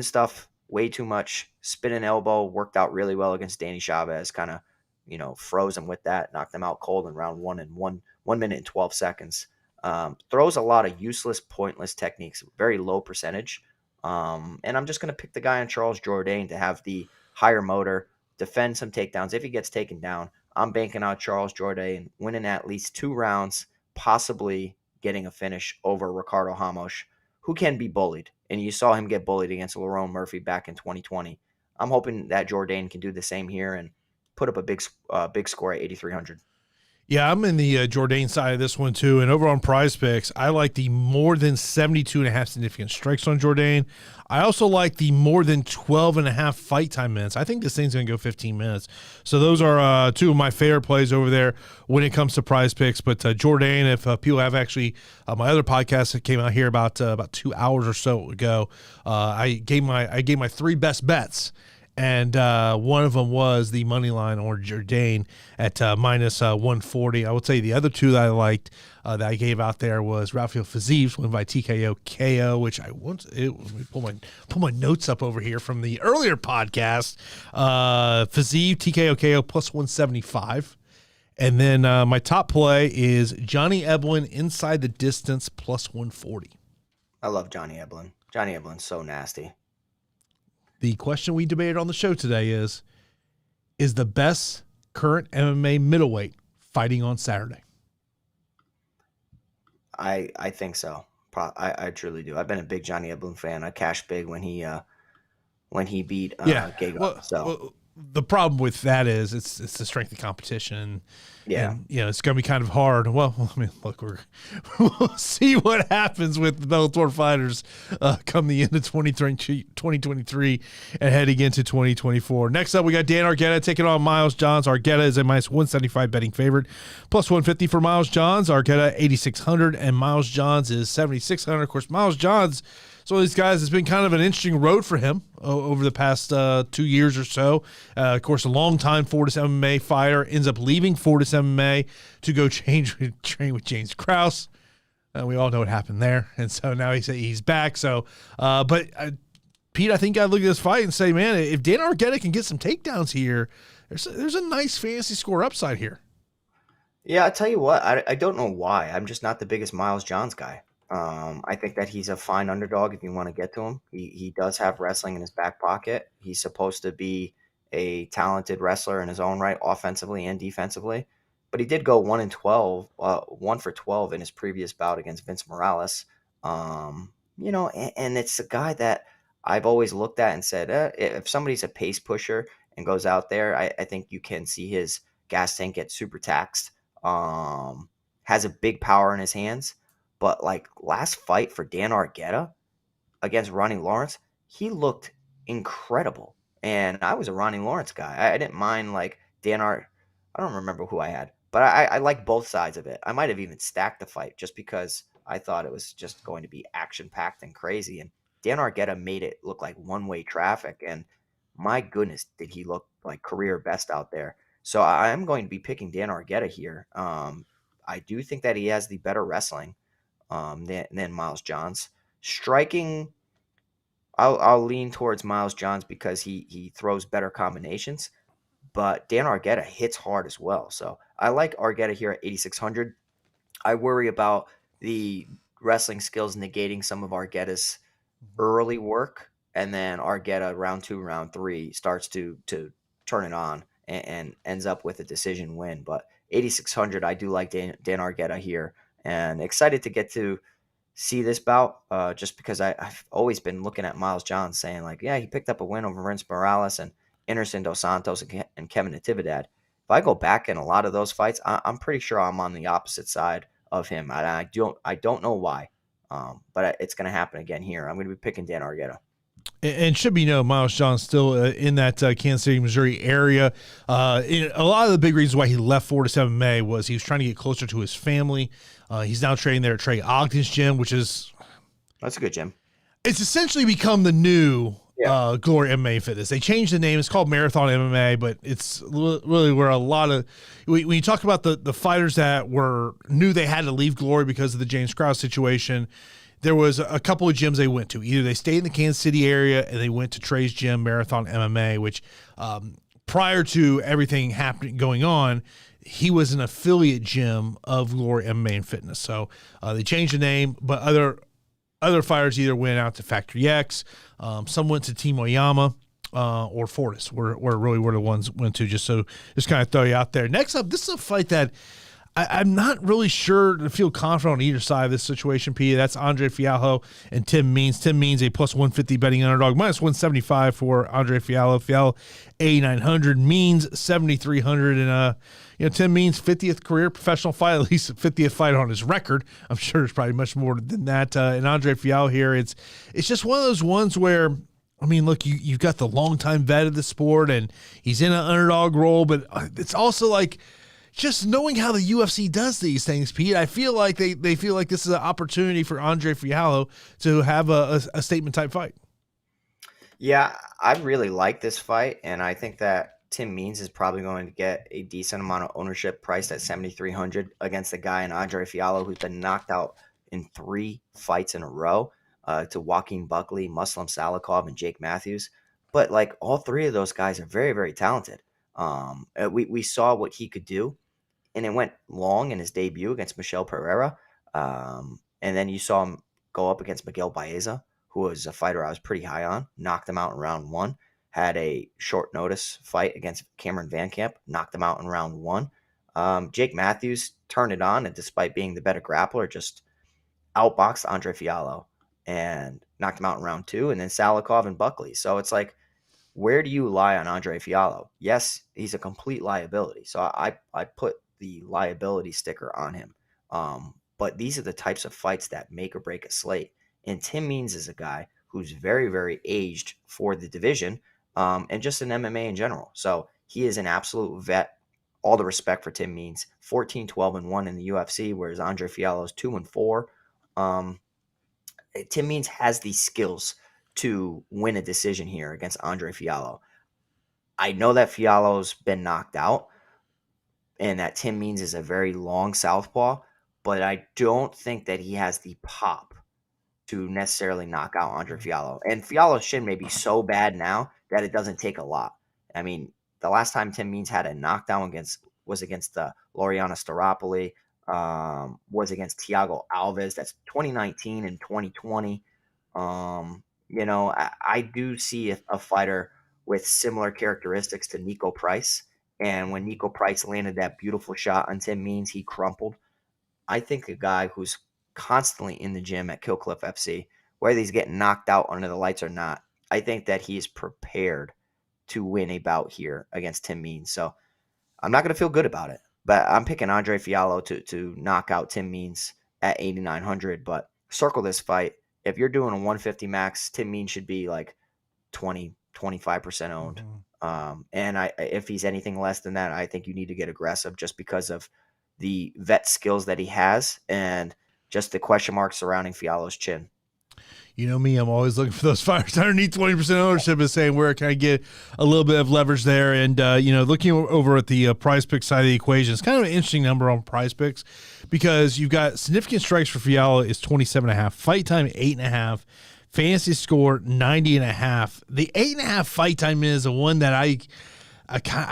[SPEAKER 2] stuff way too much. Spinning elbow worked out really well against Danny Chavez. Kind of, froze him with that, knocked him out cold in round 1 in 1 minute and 12 seconds. Throws a lot of useless, pointless techniques, very low percentage. And I'm just going to pick the guy on Charles Jourdain to have the higher motor, defend some takedowns. If he gets taken down, I'm banking out Charles Jourdain winning at least 2 rounds, possibly getting a finish over Ricardo Ramos, who can be bullied. And you saw him get bullied against Lerone Murphy back in 2020. I'm hoping that Jourdain can do the same here and put up a big score at 8,300.
[SPEAKER 1] Yeah, I'm in the Jourdain side of this one too. And over on Prize Picks, I like the more than 72.5 significant strikes on Jourdain. I also like the more than 12.5 fight time minutes. I think this thing's going to go 15 minutes. So those are 2 of my favorite plays over there when it comes to Prize Picks. But Jourdain, if people have actually, my other podcast that came out here about 2 hours or so ago, I gave my 3 best bets. And one of them was the money line on Jourdain at minus 140. I would say the other 2 that I liked that I gave out there was Rafael Fiziev win by TKO KO, which let me pull my notes up over here from the earlier podcast. Fiziev TKO KO plus 175. And then my top play is Johnny Eblen inside the distance plus 140.
[SPEAKER 2] I love Johnny Eblen. Johnny Eblen's so nasty.
[SPEAKER 1] The question we debated on the show today is the best current MMA middleweight fighting on Saturday?
[SPEAKER 2] I think so. I truly do. I've been a big Johnny Eblen fan. I cashed big when he beat Gago.
[SPEAKER 1] Well, the problem with that is it's the strength of competition.
[SPEAKER 2] Yeah.
[SPEAKER 1] And, it's going to be kind of hard. Well, I mean, look, we'll see what happens with the Bellator fighters come the end of 2023 and heading into 2024. Next up, we got Dan Argueta taking on Miles Johns. Argueta is a minus 175 betting favorite, plus 150 for Miles Johns. Argueta 8,600 and Miles Johns is 7,600. Of course, Miles Johns, so these guys, it's been kind of an interesting road for him over the past 2 years or so. Of course, a long-time Fortis MMA fighter ends up leaving Fortis MMA to go train with James Krause. We all know what happened there, and so now he's back. So, but Pete, I think I look at this fight and say, man, if Dan Argueta can get some takedowns here, there's a nice fantasy score upside here.
[SPEAKER 2] Yeah, I tell you what, I don't know why. I'm just not the biggest Miles Johns guy. I think that he's a fine underdog if you want to get to him. He does have wrestling in his back pocket. He's supposed to be a talented wrestler in his own right, offensively and defensively. But he did go 1 for 12 in his previous bout against Vince Morales. And it's a guy that I've always looked at and said, if somebody's a pace pusher and goes out there, I think you can see his gas tank gets super taxed. Has a big power in his hands. But like last fight for Dan Argueta against Ronnie Lawrence, he looked incredible. And I was a Ronnie Lawrence guy. I didn't mind like I don't remember who I had, but I like both sides of it. I might have even stacked the fight just because I thought it was just going to be action packed and crazy. And Dan Argueta made it look like one-way traffic. And my goodness, did he look like career best out there. So I am going to be picking Dan Argueta here. I do think that he has the better wrestling than Miles Johns. Striking, I'll lean towards Miles Johns because he throws better combinations, but Dan Argueta hits hard as well. So I like Argueta here at 8,600. I worry about the wrestling skills negating some of Argueta's early work, and then Argueta round 2, round 3 starts to turn it on and ends up with a decision win. But 8,600, I do like Dan Argueta here, and excited to get to see this bout just because I've always been looking at Miles Johns saying like, yeah, he picked up a win over Vince Morales and Anderson Dos Santos and Kevin Natividad. If I go back in a lot of those fights, I'm pretty sure I'm on the opposite side of him. I don't know why, but it's going to happen again here. I'm going to be picking Dan Argueta.
[SPEAKER 1] And should be Miles Johns still in that Kansas City, Missouri area. A lot of the big reasons why he left 4-7 May was he was trying to get closer to his family. He's now training there at Trey Ogden's gym,
[SPEAKER 2] That's a good gym.
[SPEAKER 1] It's essentially become the new Glory MMA Fitness. They changed the name. It's called Marathon MMA, but it's really where a lot of when you talk about the fighters that knew they had to leave Glory because of the James Krause situation. There was a couple of gyms they went to. Either they stayed in the Kansas City area and they went to Trey's gym, Marathon MMA, which prior to everything going on, he was an affiliate gym of Glory MMA and Fitness. So they changed the name, but other fighters either went out to Factory X, some went to Team Oyama, or Fortis, where the ones went to. Just kind of throw you out there. Next up, this is a fight that I'm not really sure to feel confident on either side of this situation, P. That's Andre Fialho and Tim Means. Tim Means a plus 150 betting underdog, minus 175 for Andre Fialho. Fialho 8,900, Means 7,300, and Tim Means 50th career professional fight, at least 50th fight on his record. I'm sure there's probably much more than that. And Andre Fialho here, it's just one of those ones where, I mean, look, you've got the longtime vet of the sport, and he's in an underdog role, but it's also like, just knowing how the UFC does these things, Pete, I feel like they feel like this is an opportunity for Andre Fialho to have a statement-type fight.
[SPEAKER 2] Yeah, I really like this fight, and I think that Tim Means is probably going to get a decent amount of ownership priced at 7,300 against a guy in Andre Fialho who's been knocked out in 3 fights in a row to Joaquin Buckley, Muslim Salikov, and Jake Matthews. But, like, all 3 of those guys are very, very talented. We saw what he could do. And it went long in his debut against Michel Pereira. And then you saw him go up against Miguel Baeza, who was a fighter I was pretty high on, knocked him out in round 1. Had a short notice fight against Cameron Van Camp, knocked him out in round 1. Jake Matthews turned it on, and despite being the better grappler, just outboxed Andre Fialho and knocked him out in round 2. And then Salikov and Buckley. So it's like, where do you lie on Andre Fialho? Yes, he's a complete liability. So I put the liability sticker on him. But these are the types of fights that make or break a slate. And Tim Means is a guy who's very, very aged for the division and just in MMA in general. So he is an absolute vet. All the respect for Tim Means. 14-12-1 in the UFC, whereas Andre Fialho's 2-4. Tim Means has the skills to win a decision here against Andre Fialho. I know that Fialho's been knocked out, and that Tim Means is a very long southpaw, but I don't think that he has the pop to necessarily knock out Andre Fialho. And Fialho's shin may be so bad now that it doesn't take a lot. I mean, the last time Tim Means had a knockdown was against Loriana Staropoli, was against Thiago Alves. That's 2019 and 2020. I do see a fighter with similar characteristics to Nico Price. And when Nico Price landed that beautiful shot on Tim Means, he crumpled. I think a guy who's constantly in the gym at 𝗕𝗂𝘆 FC, whether he's getting knocked out under the lights or not, I think that he is prepared to win a bout here against Tim Means. So I'm not going to feel good about it. But I'm picking Andre Fialho to knock out Tim Means at 8,900. But circle this fight. If you're doing a 150 max, Tim Means should be like 25% owned. And if he's anything less than that, I think you need to get aggressive just because of the vet skills that he has and just the question marks surrounding Fialho's chin.
[SPEAKER 1] You know me, I'm always looking for those fighters underneath 20% ownership and saying where can I get a little bit of leverage there. And, looking over at the prize pick side of the equation, it's kind of an interesting number on prize picks because you've got significant strikes for Fialho is 27.5, fight time 8.5, fantasy score 90.5. The 8.5 fight time is the one that I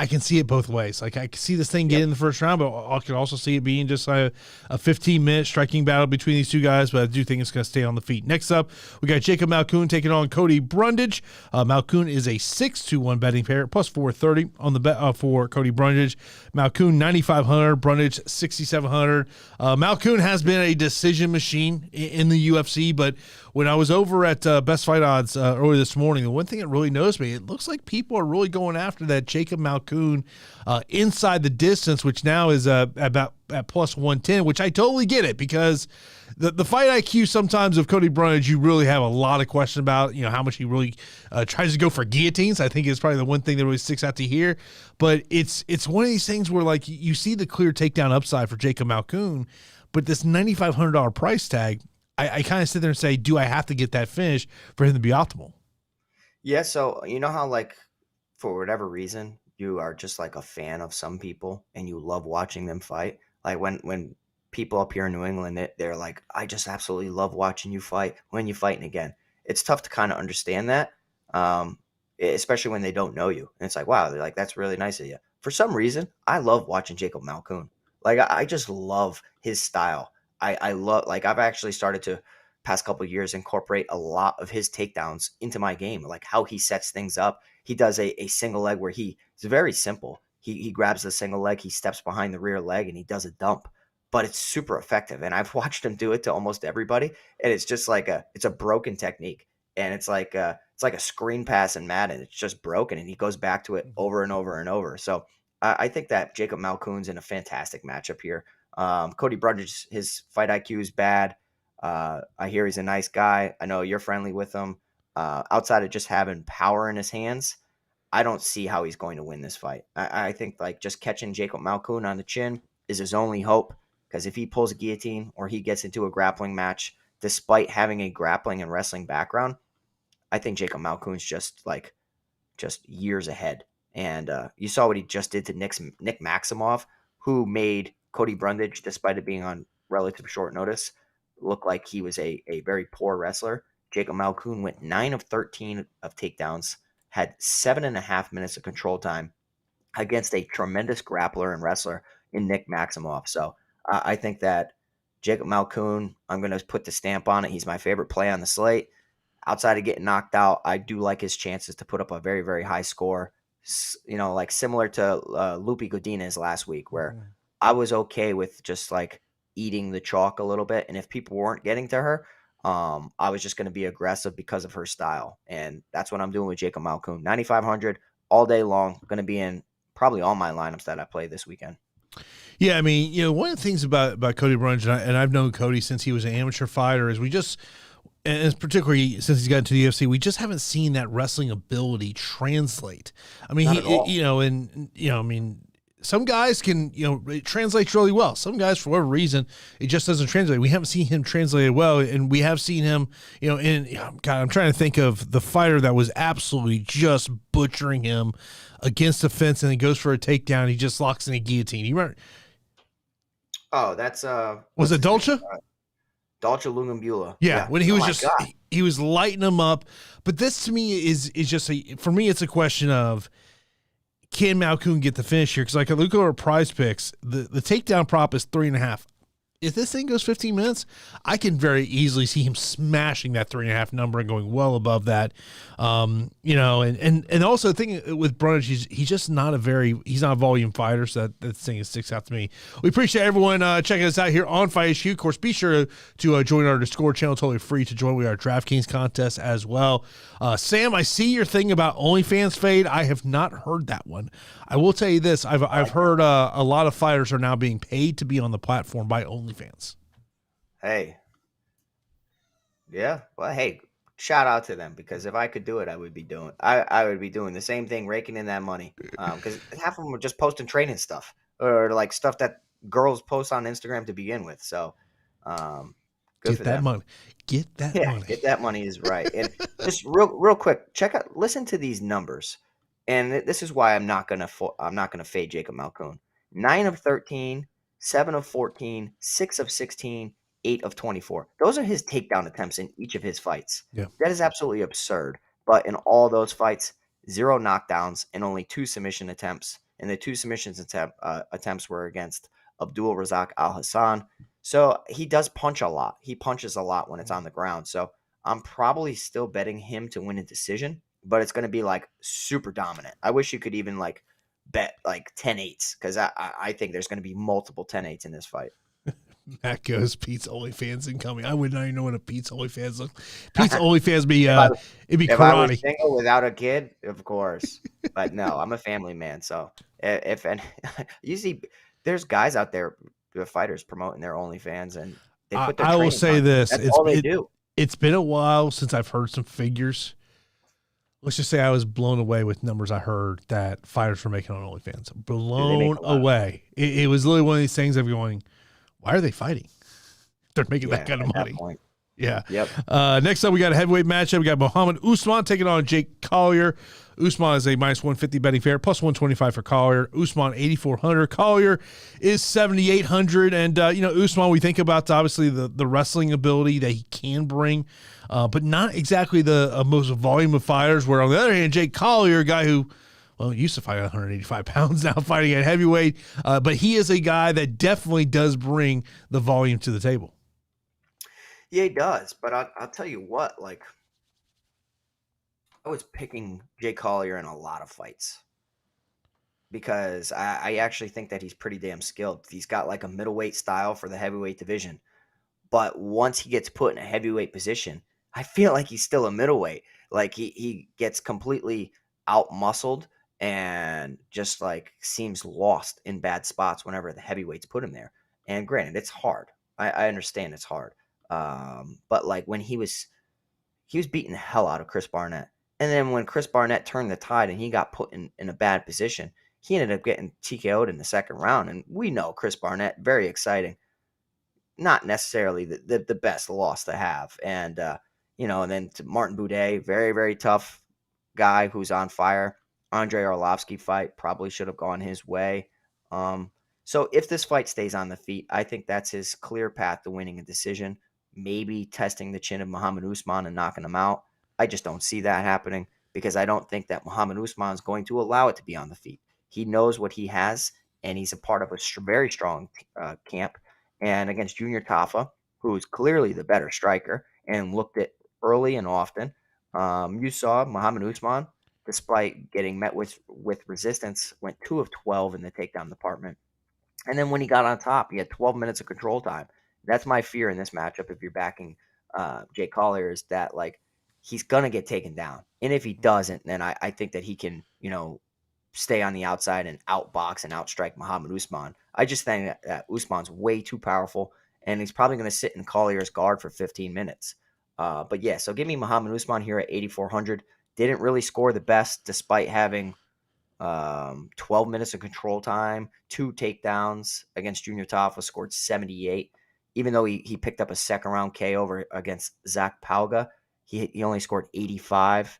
[SPEAKER 1] can see it both ways. Like I can see this thing get in the first round, but I could also see it being just a 15-minute striking battle between these two guys. But I do think it's going to stay on the feet. Next up, we got Jacob Malkoun taking on Cody Brundage. Malkoun is a 6-1 betting pair, plus 430 on the bet for Cody Brundage. Malkoun 9,500, Brundage 6,700. Malkoun has been a decision machine in the UFC, but when I was over at Best Fight Odds earlier this morning, the one thing that really noticed me, it looks like people are really going after that Jacob Malkoun inside the distance, which now is about at plus 110, which I totally get it because the fight IQ sometimes of Cody Brundage, you really have a lot of questions about, how much he really tries to go for guillotines. I think is probably the one thing that really sticks out to here. But it's one of these things where like you see the clear takedown upside for Jacob Malkoun, but this $9,500 price tag, I kind of sit there and say, do I have to get that finish for him to be optimal?
[SPEAKER 2] Yeah, so you know how like for whatever reason you are just like a fan of some people and you love watching them fight. Like when people up here in New England, they're like, I just absolutely love watching you fight. When you fighting again? It's tough to kind of understand that, especially when they don't know you. And it's like, wow, they're like, that's really nice of you. For some reason, I love watching Jacob Malkoun. Like I just love his style. I love, like I've actually started to past couple of years incorporate a lot of his takedowns into my game, like how he sets things up. He does a single leg where it's very simple. He grabs the single leg, he steps behind the rear leg, and he does a dump. But it's super effective, and I've watched him do it to almost everybody. And it's just like it's a broken technique, and it's like a screen pass in Madden. It's just broken, and he goes back to it over and over and over. So I think that Jacob Malkoun's in a fantastic matchup here. Cody Brundage, his fight IQ is bad. I hear he's a nice guy. I know you're friendly with him. Outside of just having power in his hands, I don't see how he's going to win this fight. I think like just catching Jacob Malkoun on the chin is his only hope, because if he pulls a guillotine or he gets into a grappling match, despite having a grappling and wrestling background, I think Jacob Malkoun's just years ahead. And you saw what he just did to Nick Maximov, who made Cody Brundage, despite it being on relative short notice, look like he was a very poor wrestler. Jacob Malkoun went 9 of 13 of takedowns, had 7.5 minutes of control time against a tremendous grappler and wrestler in Nick Maximov. So I think that Jacob Malkoun, I'm going to put the stamp on it. He's my favorite play on the slate. Outside of getting knocked out, I do like his chances to put up a very, very high score, like similar to Lupi Godinez last week, where I was okay with just like eating the chalk a little bit. And if people weren't getting to her, I was just going to be aggressive because of her style. And that's what I'm doing with Jacob Malkoun. 9,500 all day long. Going to be in probably all my lineups that I play this weekend.
[SPEAKER 1] Yeah, I mean, one of the things about Cody Brundage, and I've known Cody since he was an amateur fighter, is and particularly since he's gotten to the UFC, we just haven't seen that wrestling ability translate. I mean, some guys can, it translates really well. Some guys, for whatever reason, it just doesn't translate. We haven't seen him translate well, and we have seen him, I'm trying to think of the fighter that was absolutely just butchering him against the fence, and he goes for a takedown. He just locks in a guillotine. You remember?
[SPEAKER 2] Oh, that's
[SPEAKER 1] was it Dolce?
[SPEAKER 2] Dolce Lungimbula.
[SPEAKER 1] Yeah, when he was he was lighting him up. But this to me is just for me, it's a question of, can Malkoun get the finish here? Because like I look over Prize Picks, the takedown prop is 3.5. if this thing goes 15 minutes, I can very easily see him smashing that 3.5 number and going well above that. And also the thing with Brundage, he's just not he's not a volume fighter, so that thing sticks out to me. We appreciate everyone checking us out here on Fight HQ. Of course, be sure to join our Discord channel, totally free to join. We are DraftKings contest as well. Sam, I see your thing about OnlyFans fade. I have not heard that one. I will tell you this: I've heard a lot of fighters are now being paid to be on the platform by OnlyFans.
[SPEAKER 2] Hey, yeah, well, hey, shout out to them, because if I could do it, I would be doing the same thing, raking in that money. Because half of them are just posting training stuff or like stuff that girls post on Instagram to begin with. So, good
[SPEAKER 1] get
[SPEAKER 2] for
[SPEAKER 1] that
[SPEAKER 2] them.
[SPEAKER 1] money. Get that money.
[SPEAKER 2] Get that money is right. And just real quick, listen to these numbers. And this is why I'm not gonna fade Jacob Malkoun. 9 of 13, 7 of 14, 6 of 16, 8 of 24. Those are his takedown attempts in each of his fights.
[SPEAKER 1] Yeah.
[SPEAKER 2] That is absolutely absurd. But in all those fights, 0 knockdowns and only 2 submission attempts. And the 2 submissions attempts were against 𝗕𝗂𝗏𝗵𝗵𝗏𝗗𝗏 al-Hassan. So he does punch a lot. He punches a lot when it's on the ground. So I'm probably still betting him to win a decision, but it's going to be like super dominant. I wish you could even like bet like 10-8s, because I think there's going to be multiple 10-8s in this fight.
[SPEAKER 1] That goes Pete's OnlyFans incoming. I would not even know what a Pete's OnlyFans looks. Pete's OnlyFans be it'd be
[SPEAKER 2] if
[SPEAKER 1] karate.
[SPEAKER 2] I was single without a kid, of course. But no, I'm a family man. So if you see, there's guys out there, fighters promoting their OnlyFans, and they put their
[SPEAKER 1] I will say this:
[SPEAKER 2] that's all they do.
[SPEAKER 1] It's been a while since I've heard some figures. Let's just say I was blown away with numbers I heard that fighters were making on OnlyFans. Blown away. It was literally one of these things of going, why are they fighting? They're making that kind of money. Yeah.
[SPEAKER 2] Yep.
[SPEAKER 1] Next up, we got a heavyweight matchup. We got Mohammed Usman taking on Jake Collier. Usman is a minus 150 betting favorite, plus 125 for Collier. Usman 8,400. Collier is 7,800. And Usman, we think about obviously the wrestling ability that he can bring, but not exactly the most volume of fighters. Where on the other hand, Jake Collier, a guy who, well, used to fight 185 pounds, now fighting at heavyweight, but he is a guy that definitely does bring the volume to the table.
[SPEAKER 2] Yeah, he does. But I'll tell you what, like, I was picking Jake Collier in a lot of fights because I actually think that he's pretty damn skilled. He's got like a middleweight style for the heavyweight division. But once he gets put in a heavyweight position, I feel like he's still a middleweight. Like he gets completely out-muscled and just like seems lost in bad spots whenever the heavyweights put him there. And granted, it's hard. I understand it's hard. But like when he was beating the hell out of Chris Barnett. And then when Chris Barnett turned the tide and he got put in a bad position, he ended up getting TKO'd in the second round. And we know Chris Barnett, very exciting. Not necessarily the best loss to have. And, and then to Martin Buday, very, very tough guy who's on fire. Andrei Arlovsky fight probably should have gone his way. So if this fight stays on the feet, I think that's his clear path to winning a decision. Maybe testing the chin of Mohammed Usman and knocking him out. I just don't see that happening because I don't think that Mohammed Usman is going to allow it to be on the feet. He knows what he has, and he's a part of a very strong camp. And against Junior Tafa, who is clearly the better striker and looked at early and often, you saw Mohammed Usman, despite getting met with resistance, went 2 of 12 in the takedown department. And then when he got on top, he had 12 minutes of control time. That's my fear in this matchup. If you're backing Jake Collier, is that like he's gonna get taken down, and if he doesn't, then I think that he can stay on the outside and outbox and outstrike Mohammed Usman. I just think that Usman's way too powerful, and he's probably gonna sit in Collier's guard for 15 minutes. But yeah, so give me Mohammed Usman here at 8,400. Didn't really score the best despite having 12 minutes of control time, 2 takedowns against Junior Tafa, scored 78. Even though he picked up a second round KO against 𝗕𝗂𝗏𝗵𝗵𝗏𝗑𝗲, he only scored 85.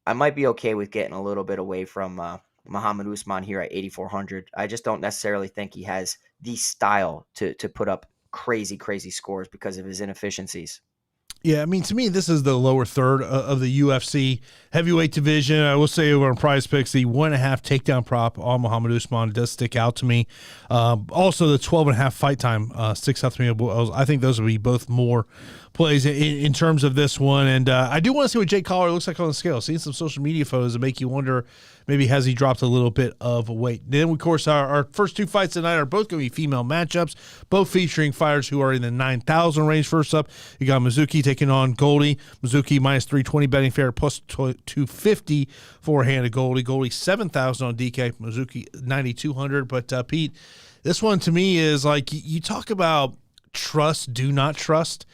[SPEAKER 2] I might be okay with getting a little bit away from Mohammed Usman here at 8,400. I just don't necessarily think he has the style to put up crazy scores because of his inefficiencies.
[SPEAKER 1] Yeah, I mean, to me, this is the lower third of the UFC heavyweight division. I will say over on Prize Picks, the 1.5 takedown prop on Mohammed Usman does stick out to me. Also, the 12.5 fight time sticks out to me. I think those would be both more plays in terms of this one. And I do want to see what Jake Collier looks like on the scale. Seeing some social media photos that make you wonder, maybe has he dropped a little bit of weight. Then, of course, our first two fights tonight are both going to be female matchups, both featuring fighters who are in the 9,000 range. First up, you got Mizuki taking on Goldy. Mizuki minus 320 betting fair, plus 250 for a hand of Goldy. Goldy 7,000 on DK. Mizuki 9,200. But Pete, this one to me is like, you talk about trust, do not trust.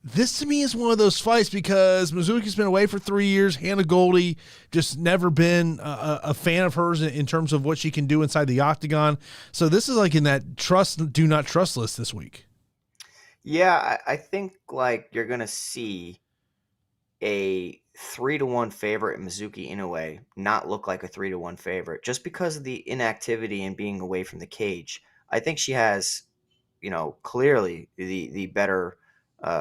[SPEAKER 1] This to me is one of those fights because Mizuki's been away for 3 years. Hannah Goldy just never been a fan of hers in terms of what she can do inside the octagon. So this is like in that trust, do not trust list this week.
[SPEAKER 2] Yeah, I think like you're gonna see a 3-1 favorite in Mizuki Inoue not look like a 3-1 favorite just because of the inactivity and being away from the cage. I think she has, clearly the better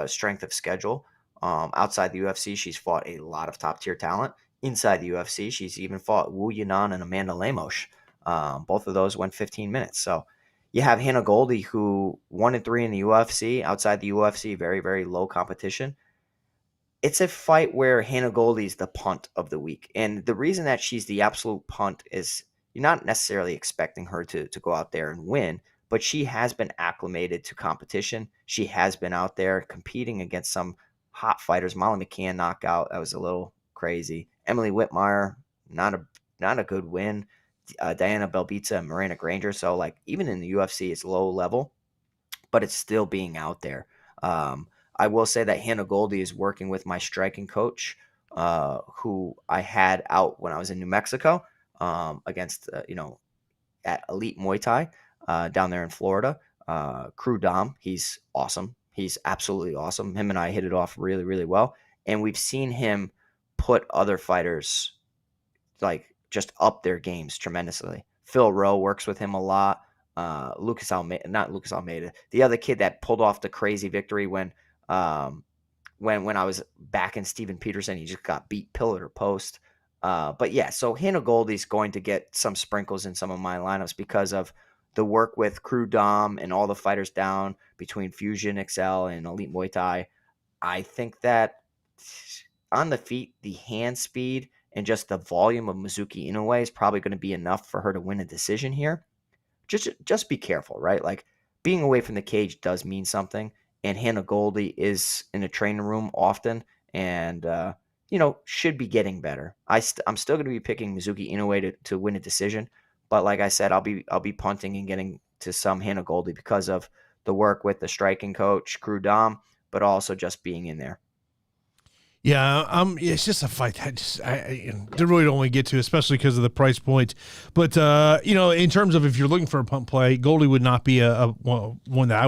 [SPEAKER 2] strength of schedule. Outside the UFC, she's fought a lot of top tier talent. Inside the UFC, she's even fought Wu Yanan and Amanda Lemos. Both of those went 15 minutes. So you have Hannah Goldy, who 1-3 in the UFC. Outside the UFC, very, very low competition. It's a fight where Hannah Goldy is the punt of the week. And the reason that she's the absolute punt is you're not necessarily expecting her to go out there and win, but she has been acclimated to competition. She has been out there competing against some hot fighters. Molly McCann knockout, that was a little crazy. Emily Whitmire, not a good win. Diana Belbita and Marina Granger. So like even in the UFC, it's low level, but it's still being out there. I will say that Hannah Goldy is working with my striking coach, who I had out when I was in New Mexico against at Elite Muay Thai. Down there in Florida. Crew Dom, he's awesome. He's absolutely awesome. Him and I hit it off really, really well. And we've seen him put other fighters like just up their games tremendously. Phil Rowe works with him a lot. Lucas Almeida, the other kid that pulled off the crazy victory when I was backing Steven Peterson, he just got beat pillar to post. But yeah, so Hannah Goldy's going to get some sprinkles in some of my lineups because of the work with Crew Dom and all the fighters down between Fusion, Excel, and Elite Muay Thai. I think that on the feet, the hand speed and just the volume of Mizuki Inoue is probably going to be enough for her to win a decision here. Just be careful, right? Like being away from the cage does mean something, and Hannah Goldy is in the training room often, and should be getting better. I'm still going to be picking Mizuki Inoue to win a decision. But like I said, I'll be punting and getting to some Hannah Goldy because of the work with the striking coach, Crew Dom, but also just being in there.
[SPEAKER 1] Yeah, it's just a fight that I really don't want to get to, especially because of the price point. But in terms of if you're looking for a punt play, Goldy would not be one that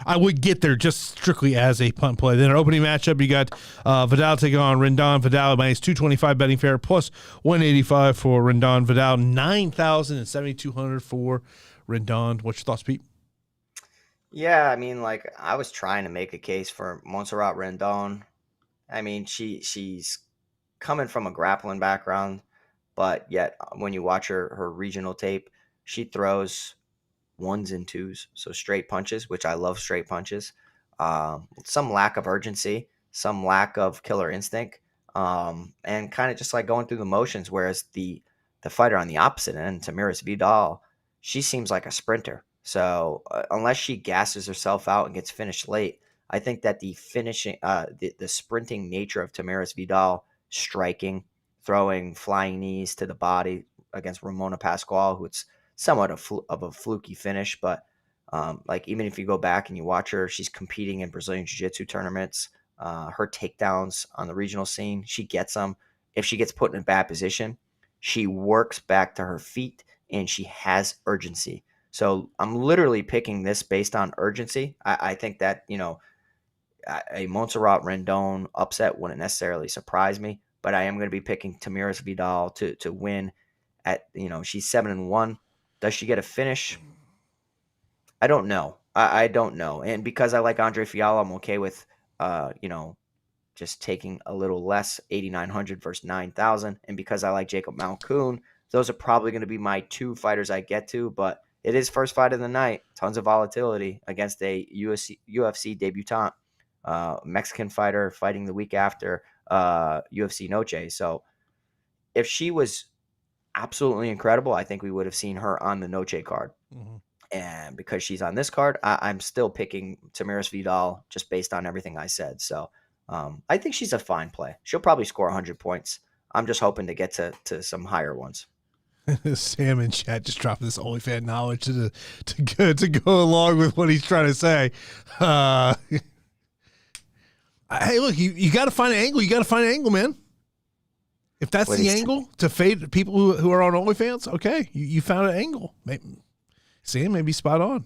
[SPEAKER 1] I would get there just strictly as a punt play. Then our opening matchup, you got Vidal taking on Rendon. Vidal minus 225 betting fair, plus 185 for Rendon. Vidal 9,000 and 7,200 for Rendon. What's your thoughts, Pete?
[SPEAKER 2] Yeah, I mean, like I was trying to make a case for Montserrat Rendon. I mean, she's coming from a grappling background, but yet when you watch her regional tape, she throws ones and twos, so straight punches, which I love straight punches. Some lack of urgency, some lack of killer instinct, and kind of just like going through the motions. Whereas the fighter on the opposite end, Tamires Vidal, she seems like a sprinter. So unless she gasses herself out and gets finished late, I think that the finishing, the sprinting nature of Tamires Vidal, striking, throwing flying knees to the body against Ramona Pascual, who it's somewhat of a fluky finish, but like even if you go back and you watch her, she's competing in Brazilian Jiu-Jitsu tournaments. Her takedowns on the regional scene, she gets them. If she gets put in a bad position, she works back to her feet and she has urgency. So I'm literally picking this based on urgency. I think that, a Montserrat Rendon upset wouldn't necessarily surprise me, but I am going to be picking Tamires Vidal to win at, she's 7-1. Does she get a finish? I don't know. I don't know. And because I like Andre Fialho, I'm okay with, just taking a little less, 8,900 versus 9,000. And because I like Jacob Malkoun, those are probably going to be my 2 fighters I get to. But it is first fight of the night. Tons of volatility against a UFC debutant, Mexican fighter fighting the week after UFC Noche. So if she was absolutely incredible, I think we would have seen her on the Noche card. Mm-hmm. And because she's on this card, I'm still picking Tamires Vidal just based on everything I said. So I think she's a fine play. She'll probably score 100 points. I'm just hoping to get to some higher ones.
[SPEAKER 1] Sam in chat just dropped this OnlyFans knowledge to go along with what he's trying to say. Hey, look, you got to find an angle. You got to find an angle, man. If that's the angle to fade people who are on OnlyFans, okay, you found an angle. Sam may be spot on.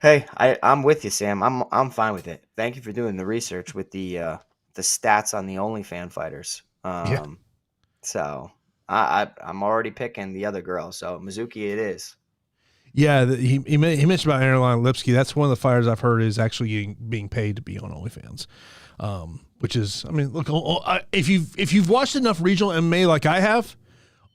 [SPEAKER 2] Hey, I'm with you, Sam. I'm fine with it. Thank you for doing the research with the stats on the OnlyFans fighters.
[SPEAKER 1] Yeah.
[SPEAKER 2] So I'm already picking the other girl. So Mizuki, it is.
[SPEAKER 1] Yeah, he mentioned about Caroline Lipsky. That's one of the fighters I've heard is actually being paid to be on OnlyFans. Which is, I mean, look, if you've watched enough regional MMA like I have,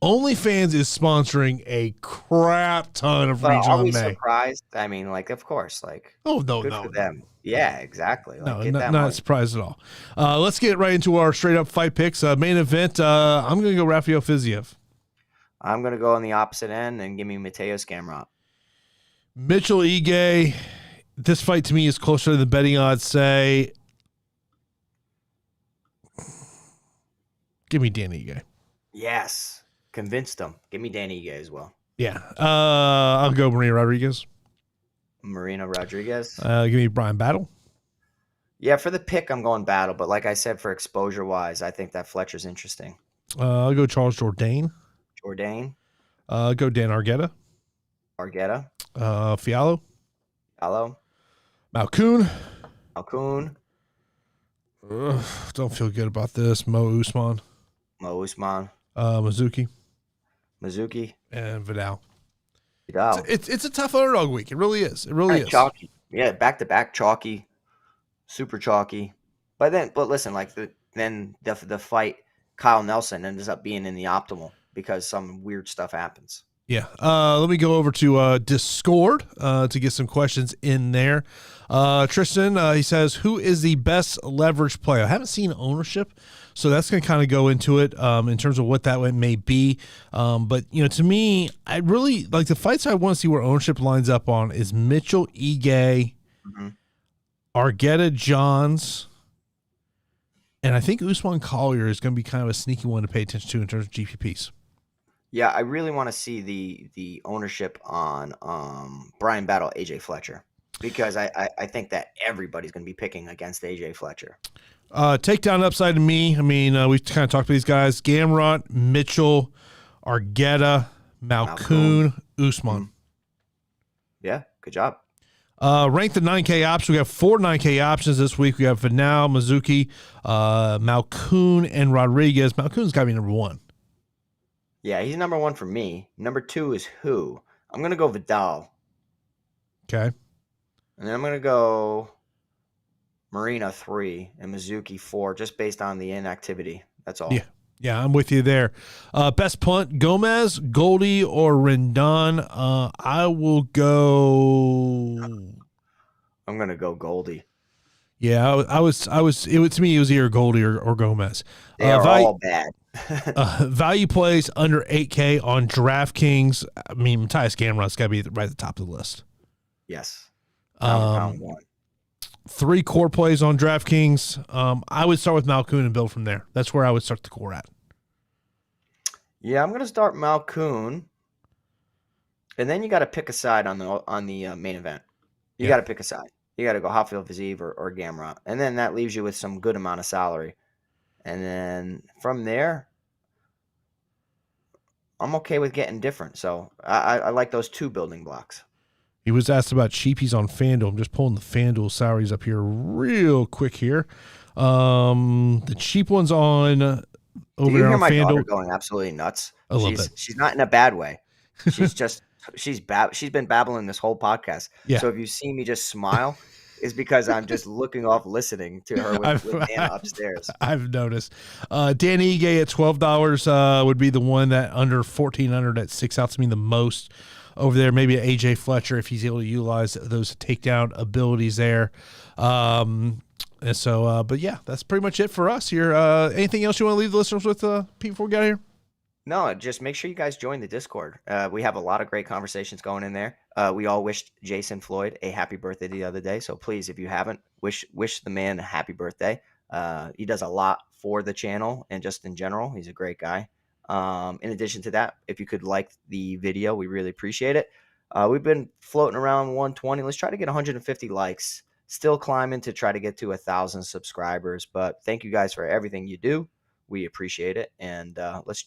[SPEAKER 1] OnlyFans is sponsoring a crap ton of regional
[SPEAKER 2] are we
[SPEAKER 1] MMA.
[SPEAKER 2] Surprised? I mean, like, of course, like,
[SPEAKER 1] no,
[SPEAKER 2] good for them. Yeah, exactly. Like,
[SPEAKER 1] not surprised at all. Let's get right into our straight up fight picks. Main event. I'm going to go Rafael Fiziev.
[SPEAKER 2] I'm going to go on the opposite end and give me Mateusz Gamrot.
[SPEAKER 1] Mitchell 𝗙𝗂𝗙. This fight to me is closer than the betting odds say. Give me Dan 𝗙𝗂𝗙.
[SPEAKER 2] Yes. Convinced them. Give me Dan 𝗙𝗂𝗙 as well.
[SPEAKER 1] Yeah. I'll go Marina Rodriguez.
[SPEAKER 2] Marina Rodriguez.
[SPEAKER 1] Give me Bryan Battle.
[SPEAKER 2] Yeah, for the pick, I'm going Battle. But like I said, for exposure-wise, I think that Fletcher's interesting.
[SPEAKER 1] I'll go Charles Jourdain.
[SPEAKER 2] Jourdain.
[SPEAKER 1] I'll go Dan Argueta.
[SPEAKER 2] Argueta.
[SPEAKER 1] Fialho.
[SPEAKER 2] Fialho.
[SPEAKER 1] Malkoun. Don't feel good about this. Usman.
[SPEAKER 2] Usman.
[SPEAKER 1] Mizuki.
[SPEAKER 2] And
[SPEAKER 1] Vidal. It's a tough underdog week. It really is. It really is.
[SPEAKER 2] Chalky. Yeah, back-to-back chalky. Super chalky. But listen, like the fight, Kyle Nelson ends up being in the optimal because some weird stuff happens.
[SPEAKER 1] Yeah. Let me go over to Discord to get some questions in there. Tristan, he says, who is the best leverage play? I haven't seen ownership, so that's going to kind of go into it in terms of what that may be. But, to me, I really like the fights I want to see where ownership lines up on is Mitchell 𝗙𝗂𝗙, Argueta Johns, and I think Usman Collier is going to be kind of a sneaky one to pay attention to in terms of GPPs.
[SPEAKER 2] Yeah, I really want to see the ownership on Bryan Battle AJ Fletcher because I think that everybody's going to be picking against AJ Fletcher.
[SPEAKER 1] Takedown upside to me. I mean, we kind of talked to these guys: Gamrot, Mitchell, Argueta, Malkoun, Usman.
[SPEAKER 2] Yeah, good job.
[SPEAKER 1] Ranked the 9K options. We have 4 9K options this week. We have Vidal, Mizuki, Malkoun, and Rodriguez. Malkoun's got to be number 1.
[SPEAKER 2] Yeah, he's number 1 for me. Number 2 is who? I'm going to go Vidal.
[SPEAKER 1] Okay.
[SPEAKER 2] And then I'm going to go Marina 3 and Mizuki 4, just based on the inactivity. That's all.
[SPEAKER 1] Yeah, I'm with you there. Best punt, Gomez, Goldy, or Rendon. I will go.
[SPEAKER 2] I'm going to go Goldy.
[SPEAKER 1] Yeah, to me, it was either Goldy or Gomez.
[SPEAKER 2] They are all bad.
[SPEAKER 1] Value plays under 8K on DraftKings. I mean, Mateusz Gamrot's got to be right at the top of the list.
[SPEAKER 2] Yes.
[SPEAKER 1] Pound 3 core plays on DraftKings. I would start with Malkoun and build from there. That's where I would start the core at.
[SPEAKER 2] Yeah, I'm going to start Malkoun, and then you got to pick a side on the main event. You got to pick a side. You got to go Fiziev or Gamrot, and then that leaves you with some good amount of salary. And then from there, I'm okay with getting different. So I like those 2 building blocks.
[SPEAKER 1] He was asked about cheapies on FanDuel. I'm just pulling the FanDuel salaries up here real quick here. The cheap ones on over
[SPEAKER 2] Do you
[SPEAKER 1] there
[SPEAKER 2] hear
[SPEAKER 1] on
[SPEAKER 2] my
[SPEAKER 1] FanDuel.
[SPEAKER 2] daughter going absolutely nuts?
[SPEAKER 1] A little bit.
[SPEAKER 2] She's not in a bad way. She's just she's been babbling this whole podcast.
[SPEAKER 1] Yeah.
[SPEAKER 2] So if you see me just smile, is because I'm just looking off listening to her with Nana upstairs.
[SPEAKER 1] I've noticed. Dan Ige at $12 would be the one that under 1,400 that sticks out to me the most over there. Maybe AJ Fletcher if he's able to utilize those takedown abilities there. And so, but yeah, that's pretty much it for us here. Anything else you want to leave the listeners with, Pete, before we get out of here?
[SPEAKER 2] No, just make sure you guys join the Discord. We have a lot of great conversations going in there. We all wished Jason Floyd a happy birthday the other day. So please, if you haven't, wish the man a happy birthday. He does a lot for the channel and just in general. He's a great guy. In addition to that, if you could like the video, we really appreciate it. We've been floating around 120. Let's try to get 150 likes. Still climbing to try to get to 1,000 subscribers. But thank you guys for everything you do. We appreciate it. And let's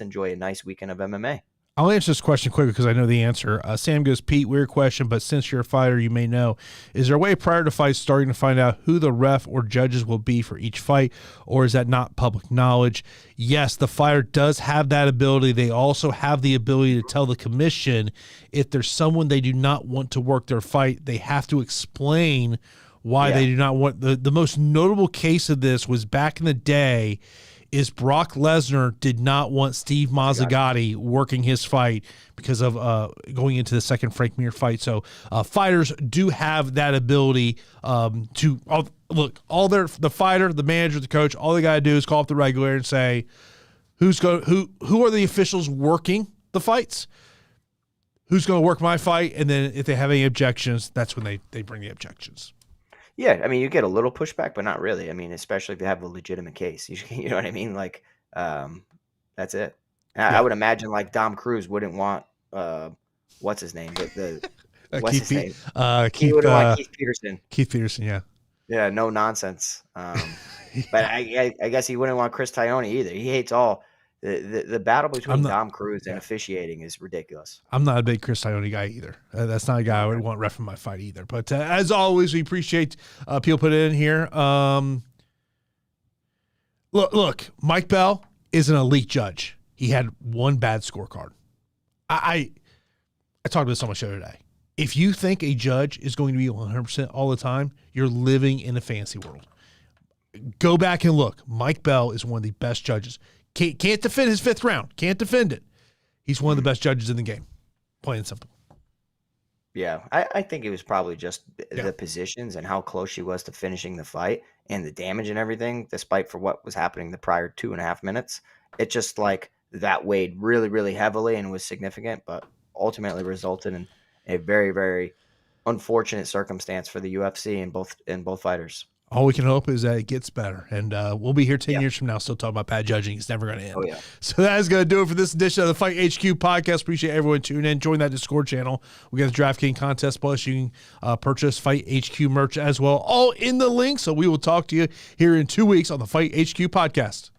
[SPEAKER 2] enjoy a nice weekend of MMA.
[SPEAKER 1] I'll answer this question quickly because I know the answer. Sam goes, Pete, weird question, but since you're a fighter, you may know. Is there a way prior to fight starting to find out who the ref or judges will be for each fight, or is that not public knowledge? Yes, the fighter does have that ability. They also have the ability to tell the commission if there's someone they do not want to work their fight, they have to explain why they do not want. The most notable case of this was back in the day is Brock Lesnar did not want Steve Mazzagatti working his fight because of going into the second Frank Mir fight. So fighters do have that ability to look. The fighter, the manager, the coach, all they got to do is call up the regulator and say, who are the officials working the fights? Who's going to work my fight? And then if they have any objections, that's when they bring the objections.
[SPEAKER 2] Yeah, I mean, you get a little pushback, but not really. I mean, especially if you have a legitimate case. You know what I mean? Like, that's it. I would imagine, like, Dom Cruz wouldn't want, what's his name? What's his name? He wouldn't want Keith Peterson.
[SPEAKER 1] Keith Peterson, yeah.
[SPEAKER 2] Yeah, no nonsense. But I guess he wouldn't want Chris Taglioni either. He hates all. The battle between Dom Cruz and officiating is ridiculous.
[SPEAKER 1] I'm not a big Chris Taglioni guy either. That's not a guy I would want reffing my fight either. But as always, we appreciate people put it in here. Look, Mike Bell is an elite judge. He had one bad scorecard. I talked about this on my show today. If you think a judge is going to be 100% all the time, you're living in a fantasy world. Go back and look. Mike Bell is one of the best judges. Can't defend his fifth round. Can't defend it. He's one of the best judges in the game. Plain and simple.
[SPEAKER 2] Yeah, I think it was probably just the positions and how close she was to finishing the fight and the damage and everything, despite for what was happening the prior 2.5 minutes. It just like that weighed really, really heavily and was significant, but ultimately resulted in a very, very unfortunate circumstance for the UFC and both fighters.
[SPEAKER 1] All we can hope is that it gets better. And we'll be here 10 years from now still talking about bad judging. It's never going to end.
[SPEAKER 2] Oh, yeah.
[SPEAKER 1] So that is going to do it for this edition of the Fight HQ podcast. Appreciate everyone tuning in. Join that Discord channel. We got the DraftKings contest. Plus, you can purchase Fight HQ merch as well. All in the link. So we will talk to you here in 2 weeks on the Fight HQ podcast.